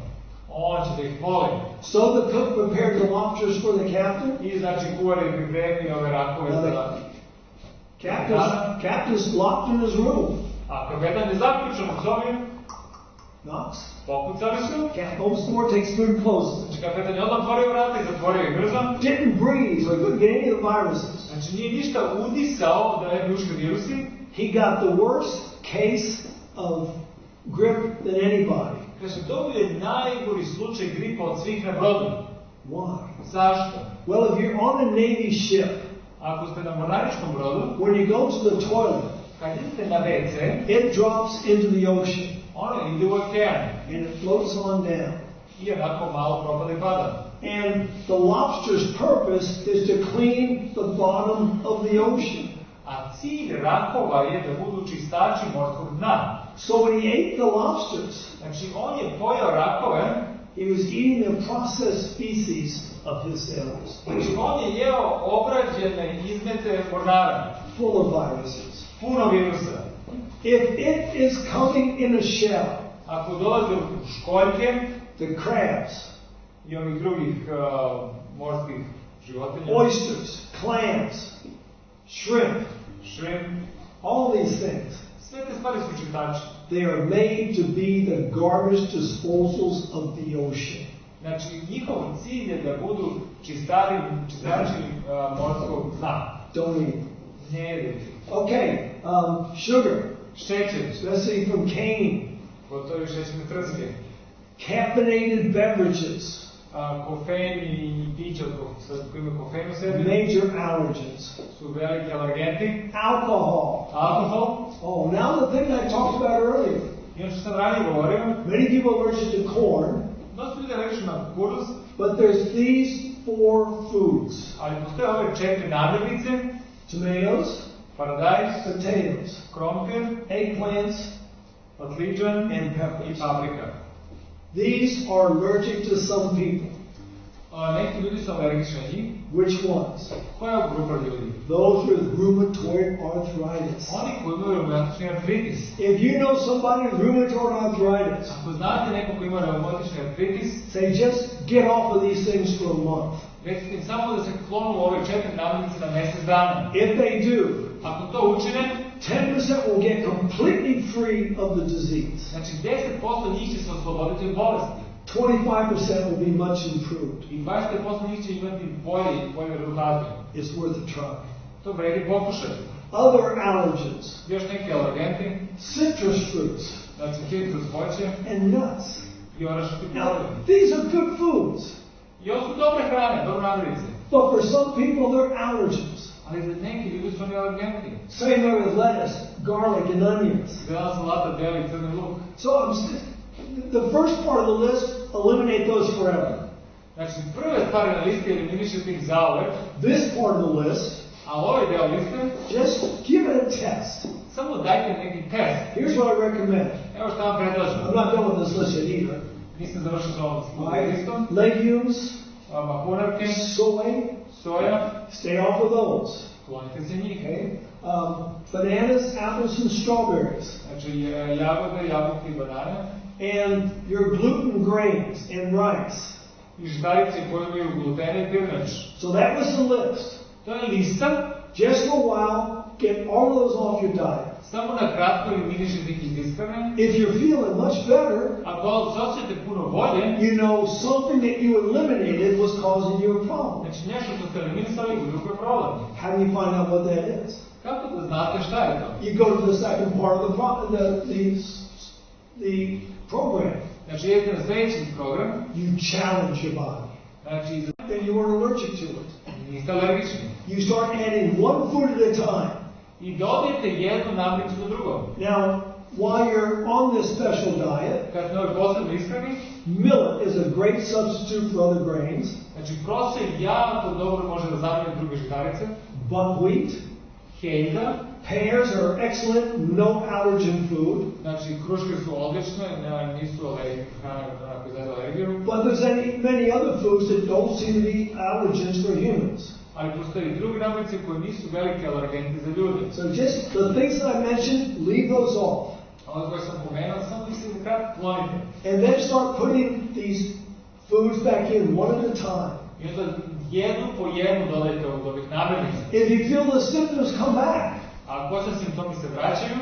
On će da ih voli. So the cook prepared the lobsters for the captain. I znači kuvar je pripremio ove rakove za... Captain's locked in his room. A kapetan je zaključan u sobi, Knocks. pokucali su. Captain opens the door, takes food and closes it. Znači kapetan je odmah otvorio vrata i zatvorio ih brzo. Didn't breathe, so he couldn't get any of the viruses. Znači nije ništa udisao da ne bi ušli virusi. He got the worst case of grip than anybody. Kaže, to je najgori slučaj gripa od svih na brodu. Why? Zašto? Well, if you're on a Navy ship, Ako ste na mornaričkom brodu, when you go to the toilet, kad idete na WC, it drops into the ocean ono ide u okean. and it floats on down. I onako malo propada i pada. And the lobster's purpose is to clean the bottom of the ocean. A cilj rakova je da budu čistači morskog dna. So when he ate the lobsters, Znači, on je pojao rakove, he was eating the processed feces of his sailors, znači on je jeo obrađene izmete mornara, full of viruses. puno virusa. If it is coming in a shell, Ako dolaze u školjke the crabs, i ovih drugih morskih životinja, oysters, clams, shrimp, shrimp, all these things, sve te stvari su čitači. they are made to be the garbage disposals of the ocean. Znači, njihov cilj je da budu čistači morskog dna. Don't eat. Ne jedete. Okay, sugar, Šećer, especially from cane, gotovi šećerne trske, caffeinated beverages, kofein i pića koji imaju kofein u sebi, major allergens, su veliki alergenti, alcohol. alkohol, Oh, now the thing I talked about earlier. i ono što sam ranije govorio, Many people are allergic to corn, dosta ljudi alergični na kukuruz, but there's these 4 foods: ali postoje ove 4 namirnice, tomatoes, paradajz, potatoes, krompir, eggplants, patliđan and i peppers. paprika. These are allergic to some people. Neki ljudi su alergični na njih. Which ones? Koja je grupa ljudi? Those with rheumatoid arthritis. Oni koji imaju reumatični artritis. If you know somebody with rheumatoid arthritis, Ako znate neko koji ima reumatični artritis, say just get off of these things for a month. recite im samo da se klonu ove 4 namirnice na mjesec dana. If they do, Ako to učine, 10% will get completely free of the disease. znači 10% njih će se osloboditi od bolesti. 25% will be much improved. I 20% njih će imati bolje rezultate. It's worth a try. To vredi pokušati. Other allergens, Još neki alergenti, citrus fruits, znači citrus voće and nuts. i orašni Now, plodove. these are good foods, I ovo su dobre hrane, dobre namirnice. but for some people they're allergens. Ali za neki ljudi su oni alergenti. Same way with lettuce, garlic, and onions. Zelena salata, beli i crni luk. So the first part of the list, eliminate those forever. Znači, prve stvari na listi eliminišete ih zauvek, This part of the list, a ovaj deo liste, just give it a test. samo dajte neki test. Here's what I recommend. Evo što vam predlažem. I'm not done with this list yet either. Nisam završio sa ovom listom. Legumes, Mahunarke, soy, soja, stay off of those. klonite se njih. Okay? Bananas, apples, and strawberries. Znači, jagode, jabuke i banane. And your gluten grains and rice. I žitarice koje imaju glutene i pirnač. So that was the list. To je lista. Just for a while, get all of those off your diet. Samo na kratko eliminišete ih iz ishrane. If you're feeling much better, Ako se osjećate puno bolje, you know something that you eliminated was causing you a problem. znači nešto što ste eliminisali uzrok je problem. How do you find out what that is? Kako da znate šta je to? You go to the second part of the program. Znači idete na sljedeći program, You challenge your body. znači Then you weren't allergic to it. niste alergični. You start adding one food at a time. I dodajte jednu namirnicu do drugom. Now, while you're on this special diet, Kad ste ovoj posebnoj ishrani, millet is a great substitute for other grains. znači prosej jako dobro može da zamijeni druge žitarice, Buckwheat, hejda, pears are excellent, no allergen food. znači kruške su odlične, nisu hrana koja izaziva alergiju, But there's many other foods that don't seem to be allergens for humans. ali postoje i drugi namirnice koji nisu veliki alergenti za ljude. So just the things that I mentioned, leave those off. Ovo koje sam pomenuo, samo mislim da kratko klonite. And then start putting these foods back in one at a time. I onda jednu po jednu dodajte od ovih namirnica. If you feel the symptoms come back, A ako se simptomi se vraćaju,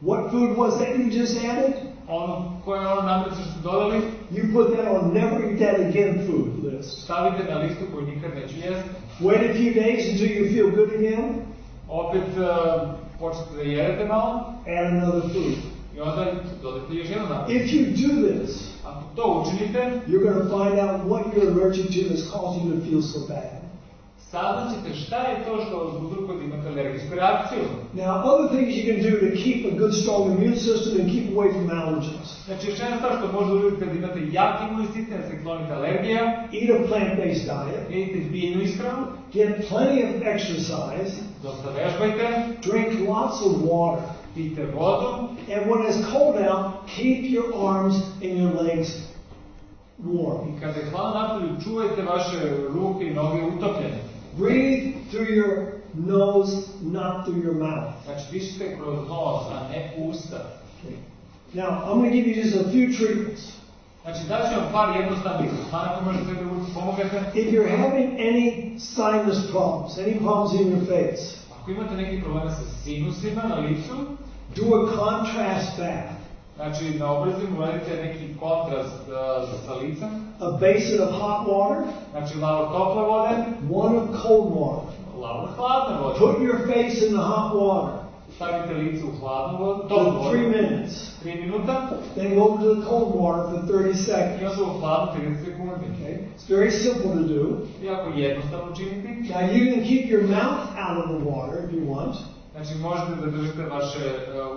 what food was that you just added? koje je ono namirnice što ste dodali, You put that on never eat that again food list. stavite na listu koju nikad neću jesti. Wait a few days until you feel good again. Opet počnete da jedete malo Add another food. i onda dodajte još jednu namirnicu. If you do this, Ako to učinite, you're going to find out what you're allergic to that's causing you to feel so bad. saznaćete šta je to što vas uzrokuje da imate alergijsku reakciju. Now, other things you can do to keep a good, strong immune system and keep away from allergens. Znači, još jedna stvar što možete uraditi kad imate jak imunni sistem, da se klonite alergija, Eat a plant-based diet. jedite biljnu ishranu, Get plenty of exercise. dosta vežbajte, Drink lots of water. pijte vodu, And when it's cold out, keep your arms and your legs warm. i kada je hladno napolju, čuvajte vaše ruke i noge utopljene. Breathe through your nose, not through your mouth. Znači, dišite kroz nos, a ne usta. Okay. Now, I'm going to give you just a few treatments. Znači, daću vam par jednostavnih tretmana koje možete da pomognete. If you're having any sinus problems, any problems in your face, Ako imate neki probleme sa sinusima na licu, do a contrast bath. znači na obrazima uradite neki kontrast sa licem. A basin of hot water, Znači lavor tople vode, one of cold water. lavor hladne vode. Put your face in the hot water Stavite lice u hladnu vodu, for toplu vodu, 3 minutes. 3 minuta, Then go over to the cold water for 30 i seconds. onda u hladnu 30 sekundi. Okay? It's very simple to do. Jako jednostavno učiniti. Now you can keep your mouth out of the water if you want, Znači možete da držite vaše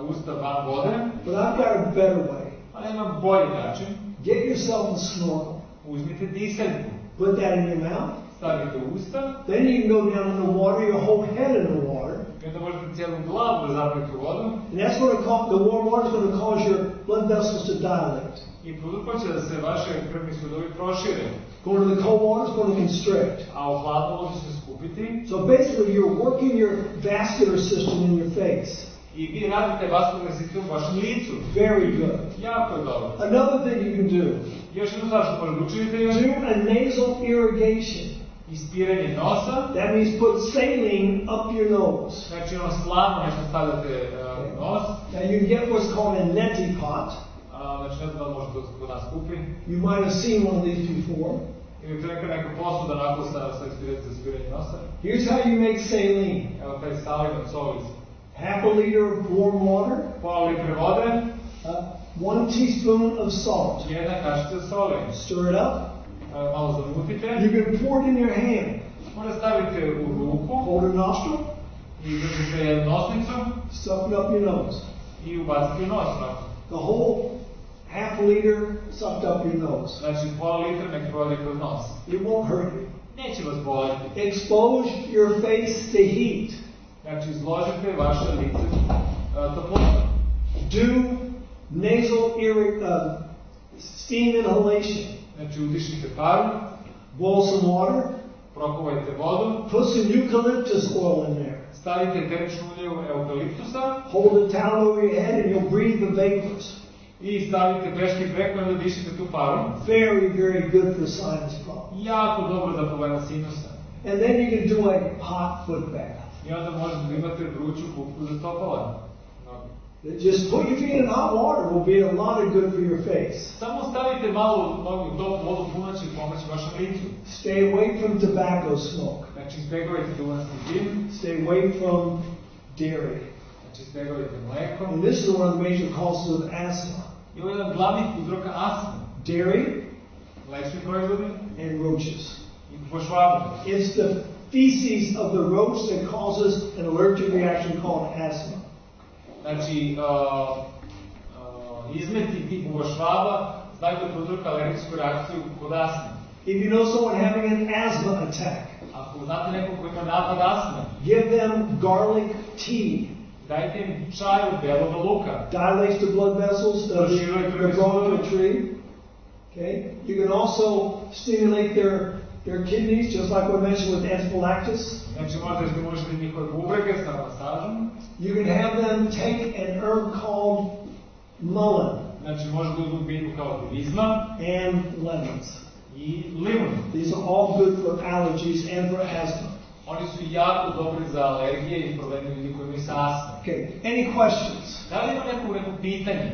usta van vode, but I've got a better way. ali imam bolji način. Get yourself a snorkel. Uzmite diseljku, Put that in your mouth. stavite u usta, Then you can go down in the water, your whole head in the water. i onda možete cijelu glavu da zapnete u vodu. And that's going to cause, the warm water is going to cause your blood vessels to dilate. I prouzrokovat će da se vaše krvni sudovi prošire, Going to the cold water is going to constrict. a u hladnu vodu će se skupiti. So basically you're working your vascular system in your face. I vi radite vaskularni sistem u vašem licu. Very good. Jako je dobro. Another thing you can do, Još jednu stvar što možete učiniti je do a nasal irrigation. ispiranje nosa. That means put saline up your nose. Znači ono slano nešto stavljate u nos. Now you can get what's called a neti pot. Znači ne znam da li možete kod nas kupi. You might have seen one of these before. Ili to neka posuda onako sa ispiranje nosa. Here's how you make saline. Evo taj salin od solice. Half a liter of warm water, Pola litre vode, 1 teaspoon of salt. jedna kašica soli. Stir it up. Malo zamutite. You can pour it in your hand. Možda stavite u ruku Hold a nostril, i držite jednu nosnicu stuff it up your nose. i ubacite u nos. Onako. The whole half a liter sucked up your nose. Znači pola litra nek prode kroz nos. It won't hurt you. Neće vas boliti. Expose your face to heat. Znači izložite vaše lice toplotu. Do nasal steam inhalation. Znači udišite paru, Boil some water. prokuvajte vodu, Put some eucalyptus oil in there. stavite eteričnu ulje eukaliptusa Hold a towel over your head and you'll breathe the vapors. i stavite peški preko i onda dišite tu paru. Very, very good for sinus problems. Jako dobro za problema sinusa. And then you can do a hot foot bath. I onda možete da imate vruću kupku za stopala. Just put your feet in hot water will be a lot of good for your face. Samo stavite malo nogu u toplu vodu, puno će pomoći vašem licu. Stay away from tobacco smoke. Znači izbjegavajte duvanski dim, Stay away from dairy. znači izbjegavajte mleko. And this is one of the major causes of asthma. I ovo je jedan glavnih uzroka astme. Dairy Mlečni proizvodi and roaches. i pošvabanje. It's the feces of the roach that causes an allergic reaction called asthma. Znači, izmeti tih pošvaba znaju da prouzroka alergijsku reakciju kod astme. If you know someone having an asthma attack, Ako znate nekog ko ima napad astme, give them garlic tea. dajte im čaj od belog luka. Dilates the blood vessels, the growth of a tree. Okay. You can also stimulate their kidneys, just like we mentioned with anaphylaxis. Znači možete stimulišiti njihove bubrege sa masažom. You can have them take an herb called mullein Znači možete uzeti biljku kao turizma and lemons. i limun. These are all good for allergies and for asthma. Oni su jako dobri za alergije i probleme ljudi koji imaju sa astmom. Okay. Any questions? Da li ima neko pitanje?